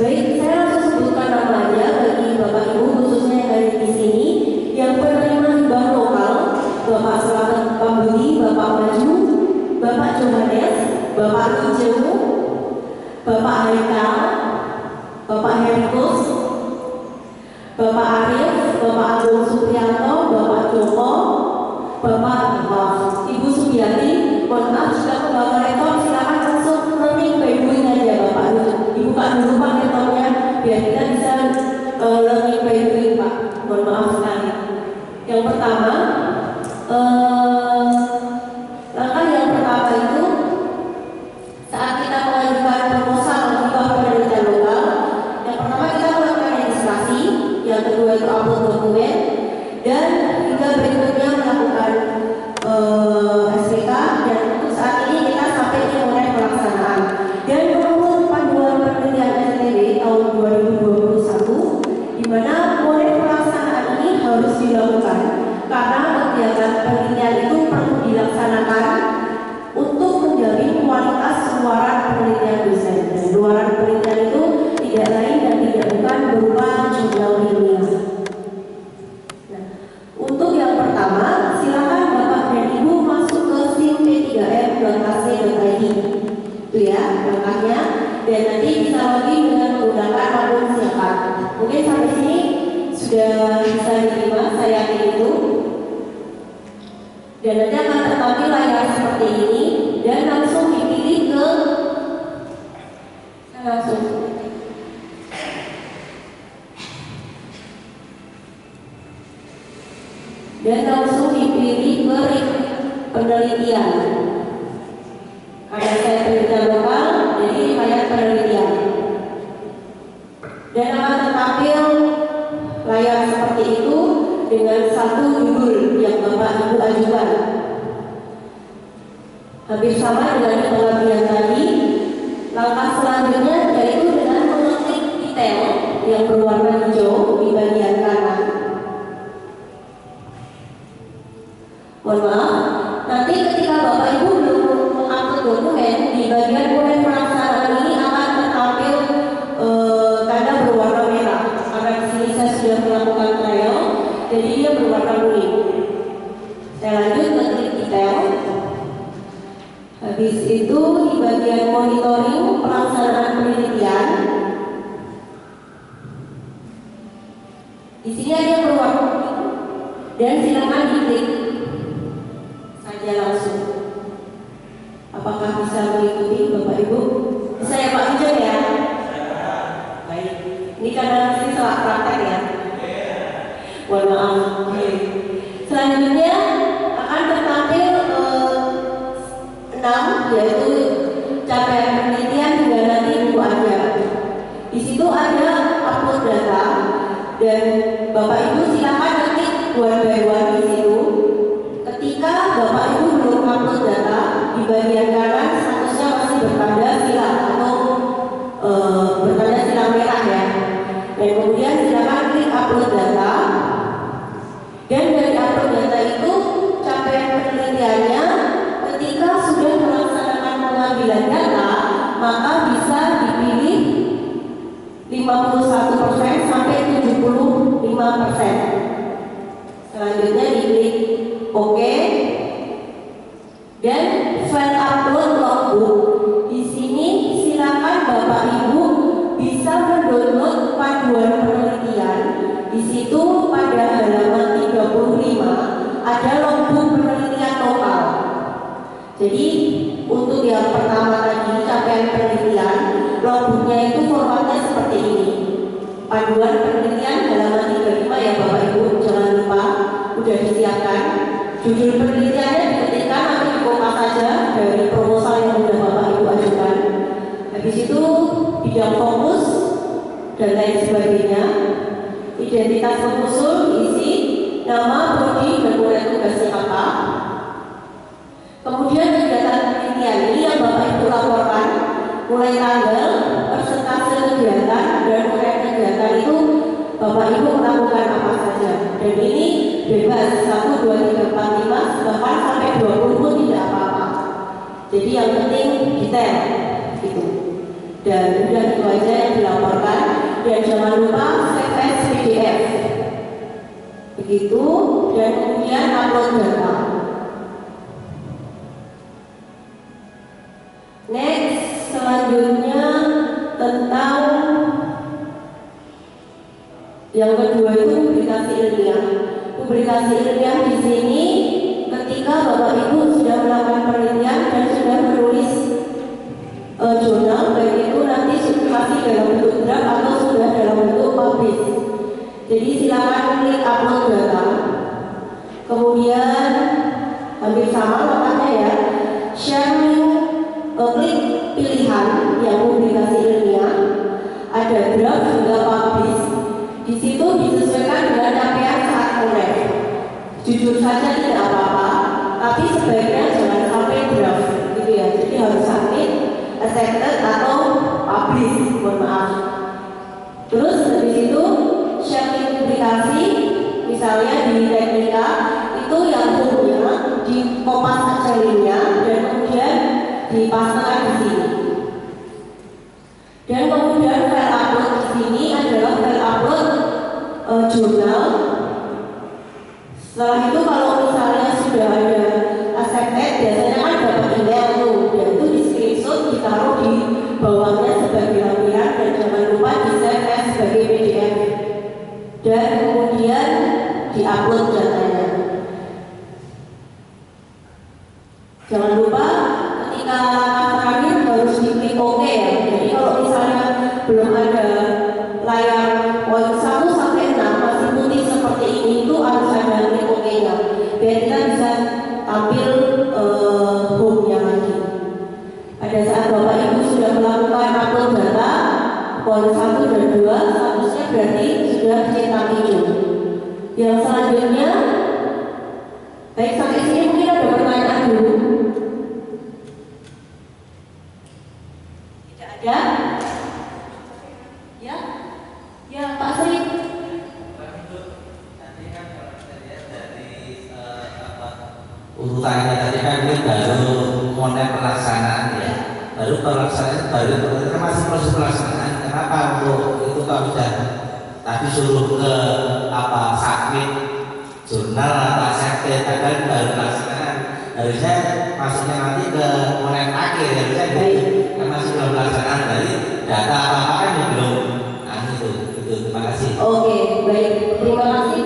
Baik, saya langsung sebutkan namanya bagi Bapak Ibu khususnya yang ada di sini. Yang penerima hibah lokal, Bapak Selamat Pambudi, Bapak Maju, Bapak Johannes, Bapak Ijemu, Bapak Haikal, Bapak Herikus, Bapak Arif, Bapak Agung Supriyanto, Bapak Joko, Bapak Ibu Subiati. Mohon maaf jika membawa rekor, silakan langsung learning by doing aja Bapak. Dibuka dulu Pak rekornya biar kita bisa learning by doing Pak. Mohon maaf sekali. Yang pertama, langkah yang pertama itu saat kita mengajukan proposal hibah penelitian lokal, yang pertama kita melakukan registrasi, yang kedua itu upload dokumen, dan hingga berikutnya melakukan SPK, dan untuk saat ini kita sampai di mulai pelaksanaan. Dan menurut panduan penelitian STB tahun 2021, di mana mulai pelaksanaan ini harus dilakukan karena kegiatan penelitian itu perlu dilaksanakan untuk menjamin kualitas luaran penelitian dosen. Dan luaran penelitian itu tidak lain dan tidak bukan berupa jurnal ilmiah. Nah, untuk yang pertama, silakan Bapak dan Ibu masuk ke sim.p3m.ac.id. Itu ya langkahnya, dan nanti bisa login dengan menggunakan akun silakan. Mungkin sampai sini sudah bisa diterima, saya yakin itu. Dan nanti akan tertampil layar seperti ini dan langsung dipilih ke penelitian. Karena saya penelitian lokal, jadi layar penelitian. Dan akan tertampil layar seperti itu dengan satu judul yang Bapak Ibu ajukan. Hampir sama dengan pengabdian tadi. Langkah selanjutnya yaitu dengan mengetik detail yang berwarna hijau di bagian kanan. Mohon maaf, nanti ketika Bapak Ibu belum mengupload dokumen, di bagian mulai pelaksanaan ini akan tertampil tanda berwarna merah. Karena di sini saya sudah melakukan trial, jadi dia berwarna kuning. Saya lanjut ke klik detail. Habis itu di bagian monitoring pelaksanaan penelitian, di sini ada berwarna kuning dan silakan diklik saja langsung. Apakah bisa mengikuti Bapak Ibu? Bisa ya Pak Ujang ya? Baik. Ini karena sini salah praktek ya. Mohon maaf. Selanjutnya akan tertampil 6, yaitu capaian penelitian juga nanti Ibu ada. Di situ ada upload data dan Bapak Ibu silakan ketik one by one di situ. Ketika Bapak Ibu belum upload data, di bagian kanan statusnya masih bertanda silang atau bertanda silang merah ya. Dan kemudian silakan klik upload data. Dan dari upload data itu capaian penelitiannya ketika sudah melaksanakan pengambilan data, maka bisa dipilih 51% sampai 75%. Selanjutnya diklik OK. Dan file upload logbook. Di sini silakan Bapak Ibu bisa mendownload panduan penelitian. Di situ pada halaman 35 ada logbook penelitian lokal. Jadi untuk yang pertama tadi capaian penelitian, logbooknya itu formatnya seperti ini. Panduan penelitian halaman 35 ya Bapak Ibu, jangan lupa sudah disiapkan. Judul penelitiannya diketikkan atau dikopas saja dari proposal yang sudah Bapak Ibu ajukan. Habis itu bidang fokus dan lain sebagainya. Identitas pengusul diisi nama, prodi, dan mulai tugasnya apa. Kemudian kegiatan penelitian ini yang Bapak Ibu laporkan, mulai tanggal, persentase kegiatan, dan mulai kegiatan itu Bapak Ibu melakukan apa saja. Dan ini bebas 1, 2, 3, 4, 5, bahkan sampai 20 pun tidak apa-apa. Jadi yang penting detail gitu. Dan udah itu aja yang dilaporkan. Dan jangan lupa save as PDF. Begitu. Dan kemudian upload data. Next, selanjutnya tentang yang kedua itu publikasi ilmiah. Publikasi ilmiah di sini ketika Bapak Ibu sudah melakukan penelitian dan sudah menulis jurnal, baik itu nanti masih dalam bentuk draft atau sudah dalam bentuk publish. Jadi silakan klik upload data. Kemudian hampir sama makanya ya, share link, klik pilihan yang publikasi ilmiah, ada draft juga publish. Di situ disesuaikan dengan capaian saat mulai. Jujur saja tidak apa-apa, tapi sebaiknya jangan sampai draft, gitu ya. Jadi harus submit, accepted atau publish. Mohon maaf. Terus dari situ share publikasi, misalnya di teknika itu yang punya di kopas saja linknya dan kemudian dipastekan di sini. Dan kemudian file upload di sini adalah file upload jurnal. Setelah itu kalau misalnya sudah ada accepted, biasanya kan dapat email tuh, dan itu di screenshot ditaruh di bawahnya sebagai lampiran dan jangan lupa di save sebagai PDF. Dan kemudian diupload datanya. Yang selanjutnya, baik sampai sini mungkin ada pertanyaan dulu. Tidak ada? Ya, ya Pak Sri. Urutannya tadi kan ini baru mulai pelaksanaan ya, baru pelaksanaan baru masih proses pelaksanaan. Kenapa untuk itu kalau sudah tadi suruh ke sakit jurnal atau sakit kadang baru pelaksanaan, harusnya masuknya nanti ke mulai akhir ya, bisa gitu kan masih belum pelaksanaan dari data apa kan belum. Nah itu terima kasih. Oke, baik, terima kasih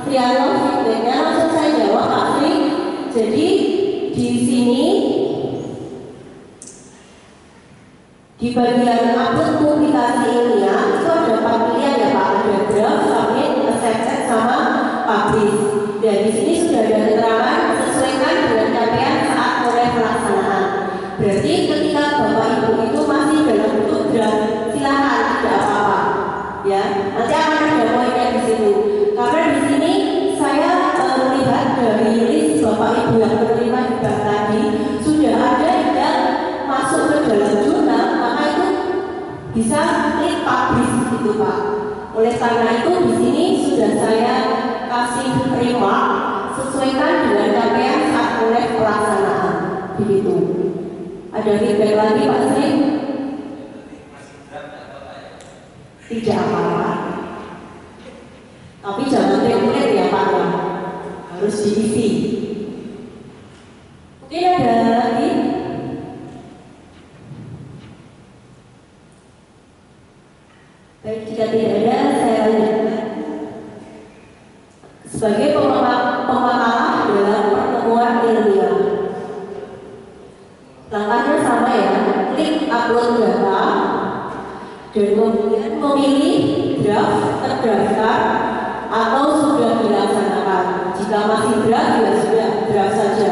Triano. Feedbacknya langsung saya jawab Pak Sri. Jadi di sini di bagian upload publikasi ilmiah itu ada 4 pilihan ya Pak, ada draft, submit, accepted, sama publish. Dan di sini sudah ada keterangan sesuaikan dengan capaian saat mulai pelaksanaan. Berarti ketika Bapak Ibu itu masih dalam bentuk draft, silakan tidak apa-apa. Ya, nanti akan ada poinnya di situ. Karena di sini saya melihat dari list Bapak Ibu yang menerima hibah tadi sudah ada yang masuk ke dalam jurnal, maka itu bisa klik publish gitu Pak. Oleh karena itu di sini sudah saya kasih remark sesuaikan dengan capaian saat mulai pelaksanaan. Begitu. Ada feedback lagi Pak Sri? Tidak apa-apa. Tapi jangan template ya Pak, harus diisi. Mungkin ada lagi? Baik, jika tidak ada, saya lanjutkan. Sebagai pemakalah dalam pertemuan ilmiah, langkahnya sama ya, klik upload data dan kemudian memilih draft, terdaftar, atau sudah dilaksanakan. Jika masih draft ya sudah draft saja.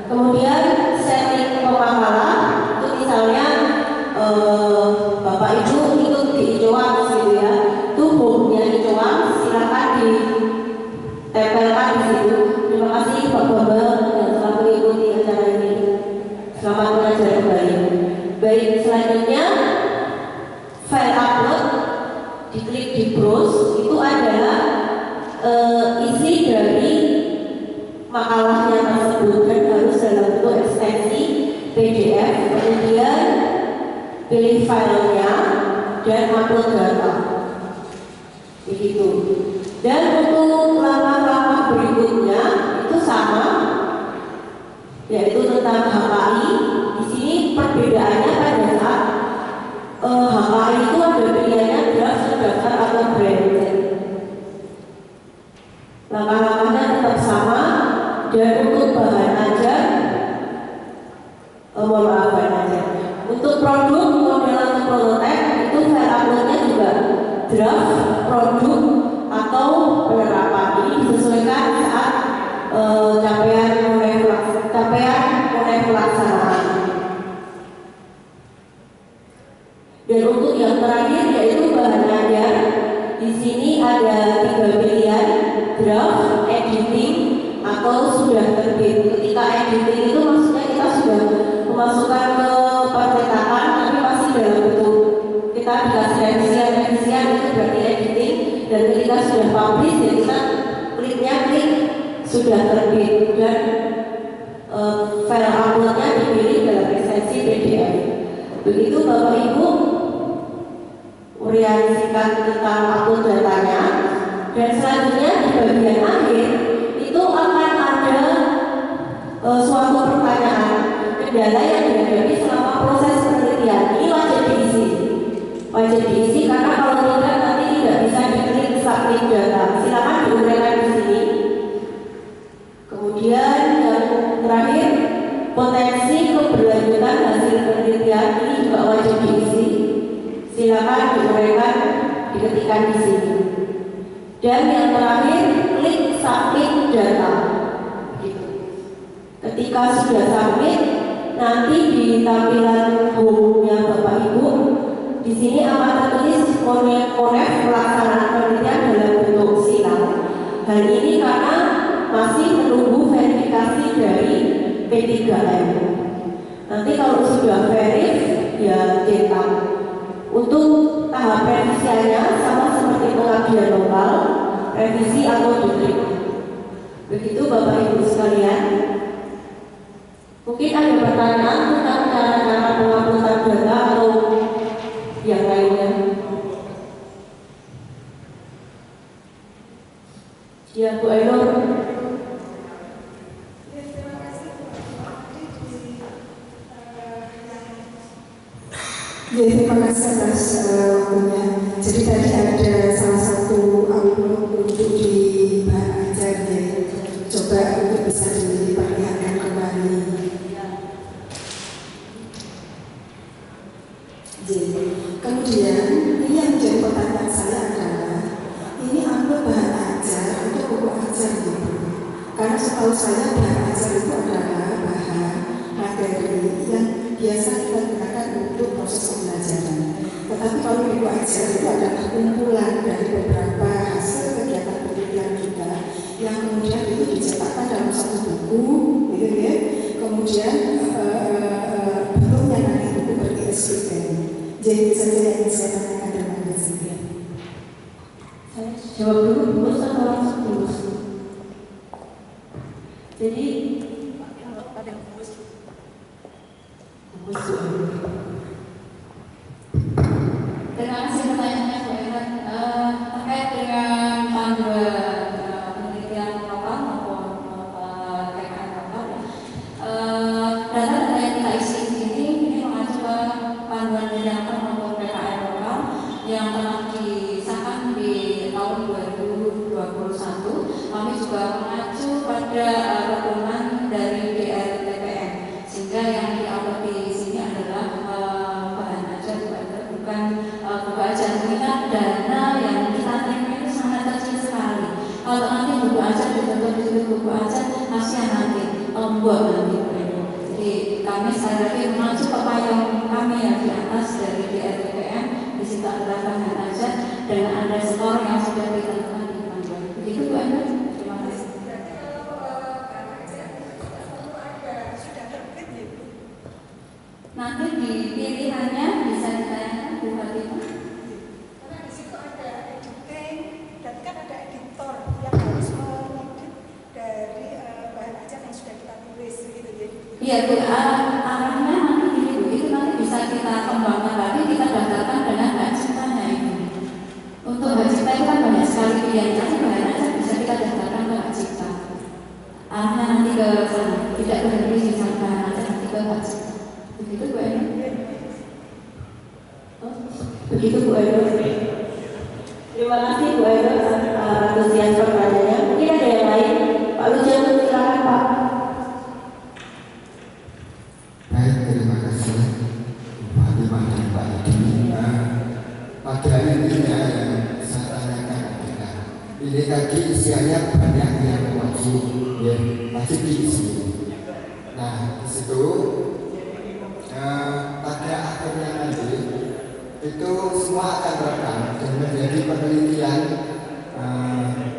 Kemudian setting pemakalah itu misalnya Bapak Ibu ikut di Icoang gitu ya, itu home-nya Icoang, silakan ditempelkan di situ. Terima kasih Pak Bambang yang telah mengikuti acara ini. Selamat mengajar kembali. Baik, selanjutnya file upload, diklik di browse, itu adalah isi dari makalahnya tersebut dan harus dalam bentuk ekstensi PDF, kemudian pilih filenya dan upload data. Begitu. Dan untuk langkah-langkah berikutnya itu sama, yaitu tentang HKI. Di sini perbedaannya pada saat HKI itu ada pilihannya draft, terdaftar, atau branded. Langkah-langkahnya tetap sama. Dan untuk bahan ajar, bahan ajar. Untuk produk, model atau prototipe itu file uploadnya juga draft, produk, atau penerapan. Ini disesuaikan saat capaian mulai pelaksanaan. Dan untuk yang terakhir yaitu bahan ajar, di sini ada 3 pilihan, draft, editing, atau sudah terbit. Ketika editing itu maksudnya kita sudah memasukkan ke percetakan tapi masih dalam bentuk kita dikasih revisian itu berarti editing. Dan ketika sudah publish ya kita klik sudah terbit dan file uploadnya dipilih dalam ekstensi PDF. Begitu Bapak Ibu uriansikan tentang upload datanya. Dan selanjutnya di bagian akhir itu akan ada suatu pertanyaan kendala yang dihadapi selama proses penelitian. Ini wajib diisi karena kalau tidak nanti tidak bisa diklik submit data. Silakan diuraikan di sini. Kemudian yang terakhir, potensi keberlanjutan hasil penelitian ini juga wajib diisi. Silakan diuraikan, diketikkan di sini. Dan yang terakhir, klik submit data. Ketika sudah submit, nanti di tampilan home-nya Bapak Ibu, di sini akan tertulis monef pelaksanaan penelitian dalam bentuk silang. Hal ini karena masih menunggu verifikasi dari P3M. Nanti kalau sudah verif, ya cetak. Untuk tahap revisiannya sama seperti pengabdian lokal, revisi atau diterima. Begitu Bapak Ibu sekalian. Mungkin ada pertanyaan tentang cara-cara penghapusan data atau yang lainnya. Ya, Bu Ainur. Ya, terima kasih atas waktunya. Jadi tadi ada salah satu amplop untuk di bahan ajar ya. Coba untuk bisa diperlihatkan kembali. Jadi, kemudian ini yang menjadi pertanyaan saya adalah ini amplop bahan ajar untuk buku ajar gitu. Karena setahu saya bahan ajar itu adalah bahan materi yang biasa kita gunakan untuk proses pembelajaran. Tetapi kalau buku ajar itu adalah kumpulan dari beberapa hasil kegiatan penelitian kita yang kemudian itu dicetakkan dalam satu buku, gitu ya. Kemudian bentuknya nanti buku ber-ISBN. Jadi saja yang ingin saya tanyakan dengan presiden. Jawab dulu, lulus atau langsung lulus? Jadi Terima kasih pertanyaannya Bu Ellen. Terkait dengan panduan penelitian lokal maupun PKN lokal, data-data yang kita isi di sini ini mengacu ke panduan penelitian lokal maupun PKN lokal yang telah disahkan di tahun 2021. Kami juga mengacu pada pedoman dari DRTPN, sehingga yang diupload di sini adalah bahan ajar bukan buku ajar. Mengingat dana yang kita terima itu sangat kecil sekali. Kalau nanti buku ajar dibentuk di buku ajar, kasihan nanti membuat nanti. Jadi kami sekali lagi mengacu ke payung kami yang di atas dari DRTPN. Di situ adalah bahan ajar dengan ada skor yang sudah ditentukan di panduan. Begitu Bu Enda. Terima kasih. Nanti di pilihannya bisa ditanyakan Bu Fatimah. Karena di situ ada editing dan kan ada editor yang harus mengedit dari bahan ajar yang sudah kita tulis gitu ya. Iya Bu, arahnya nanti gini Bu, itu nanti bisa kita kembangkan lagi, kita daftarkan dengan hak ciptanya ini. Untuk hak cipta itu kan banyak sekali pilihan, jadi bahan ajar bisa kita daftarkan ke hak cipta. Arahnya nanti ke sana, tidak berhenti di sana bahan ajar, nanti ke hak cipta. Begitu Bu Eni? begitu Bu Ainur. Terima kasih Bu Ainur antusias pertanyaannya. Mungkin ada yang lain? Pak Lujan, silakan Pak. Baik, terima kasih Bu Fatimah dan Pak Edi. Pada intinya yang saya tanyakan adalah ini tadi isiannya banyak yang wajib, ya wajib diisi. Nah, di situ pada akhirnya nanti itu semua akan terekam dan menjadi penelitian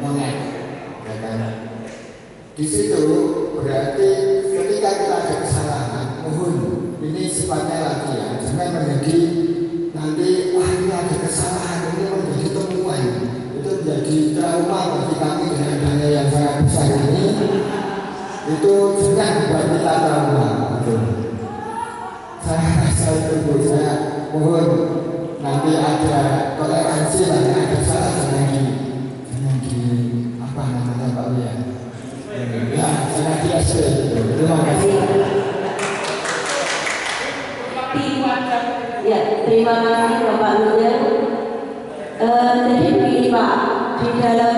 monet, ya kan? Di situ berarti ketika kita ada kesalahan, mohon ini sifatnya lagi ya, jangan menjadi nanti wah ini ada kesalahan, ini menjadi temuan, itu menjadi trauma bagi kami dengan dana yang sangat besar ini. Itu jangan buat kita trauma, betul. Saya rasa itu saya mohon nanti ada toleransi lah, ada salah jangan di apa namanya Pak Uya. Ya, jangan biasa itu. Terima kasih. Ya, terima kasih Bapak Lujan. Jadi begini Pak, di dalam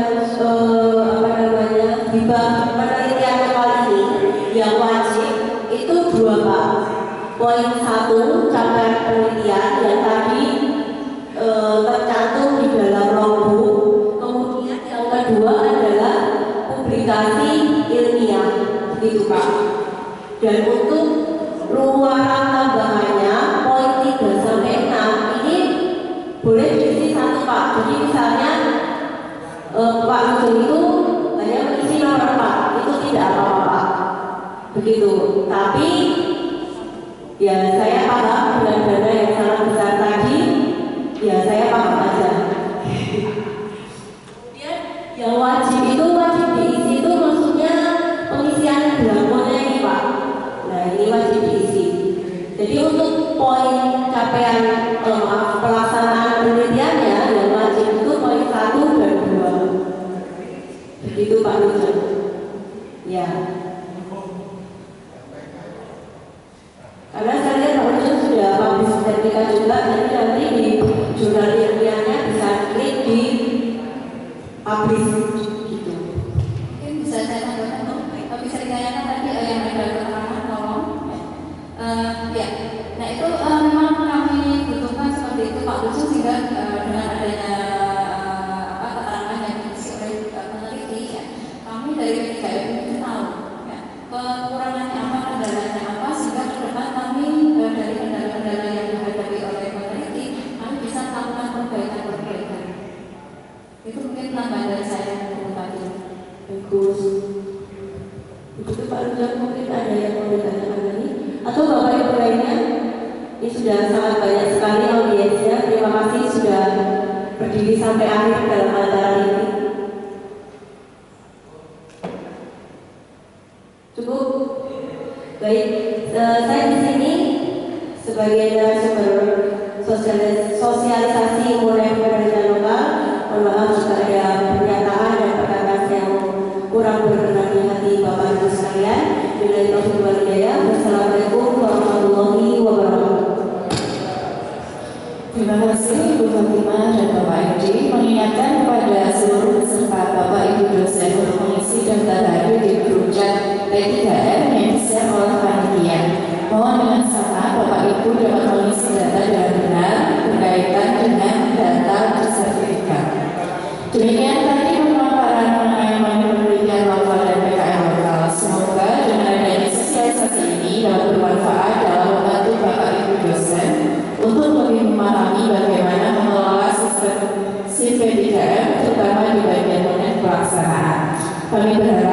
penelitian lokal ini yang wajib itu 2 Pak. Poin 1 capaian penelitian yang tadi tercantum di dalam logbook. Kemudian yang kedua adalah publikasi ilmiah, gitu Pak. Dan untuk luaran tambahannya poin 3 sampai 6 ini boleh diisi 1 Pak. Jadi misalnya Pak Lujan itu tidak apa-apa. Begitu. Tapi ya saya paham dengan dana yang sangat besar tadi, ya saya paham aja. Kemudian yang wajib diisi itu maksudnya pengisian belangkonya ini Pak. Nah ini wajib diisi. Jadi untuk poin capaian pelaksanaan penelitiannya yang wajib itu poin 1 dan 2. Begitu Pak Lujan. Ya. Karena saya lihat Pak Lujan sudah publish sertifikat juga, jadi nanti di jurnal ilmiahnya bisa klik di publish gitu. Mungkin bisa saya tambahkan tuh, bisa ditanyakan tadi yang ada keterangan tolong. Ya, nah itu memang kami butuhkan seperti itu Pak Lucu, sehingga dengan adanya keterangan yang diisi oleh peneliti, ya, kami dari P3M itu tahu ya, kekurangannya apa, kendalanya apa, sehingga ke depan kami dari kendala-kendala yang dihadapi oleh peneliti, kami bisa melakukan perbaikan-perbaikan. Itu mungkin tambahan dari saya untuk tadi. Bagus. Begitu Pak Lujan, mungkin ada yang mau ditanyakan lagi? Atau Bapak Ibu lainnya? Ini sudah sangat banyak sekali audiensnya. Terima kasih sudah berdiri sampai akhir dalam acara ini. Cukup? Baik, saya di sini sebagai narasumber sosialisasi mulai pemerintahan lokal. Mohon maaf jika ada pernyataan dan perkataan yang kurang berkenan di hati Bapak Ibu sekalian. Bila taufiq wal hidayah. Wassalamualaikum warahmatullahi wabarakatuh. Terima kasih Ibu Fatimah dan Bapak Edi. Mengingatkan kepada seluruh peserta Bapak Ibu dosen untuk mengisi daftar hadir di grup chat P3M yang di-share oleh panitia. Mohon dengan sama Bapak Ibu dapat mengisi data dengan benar berkaitan dengan data di sertifikat. Demikian tadi pemaparan mengenai penelitian lokal dan PKM lokal. Semoga dengan adanya sosialisasi ini dapat bermanfaat dalam membantu Bapak Ibu dosen untuk lebih memahami bagaimana mengelola sistem SIM P3M terutama di bagian pelaksanaan. Kami berharap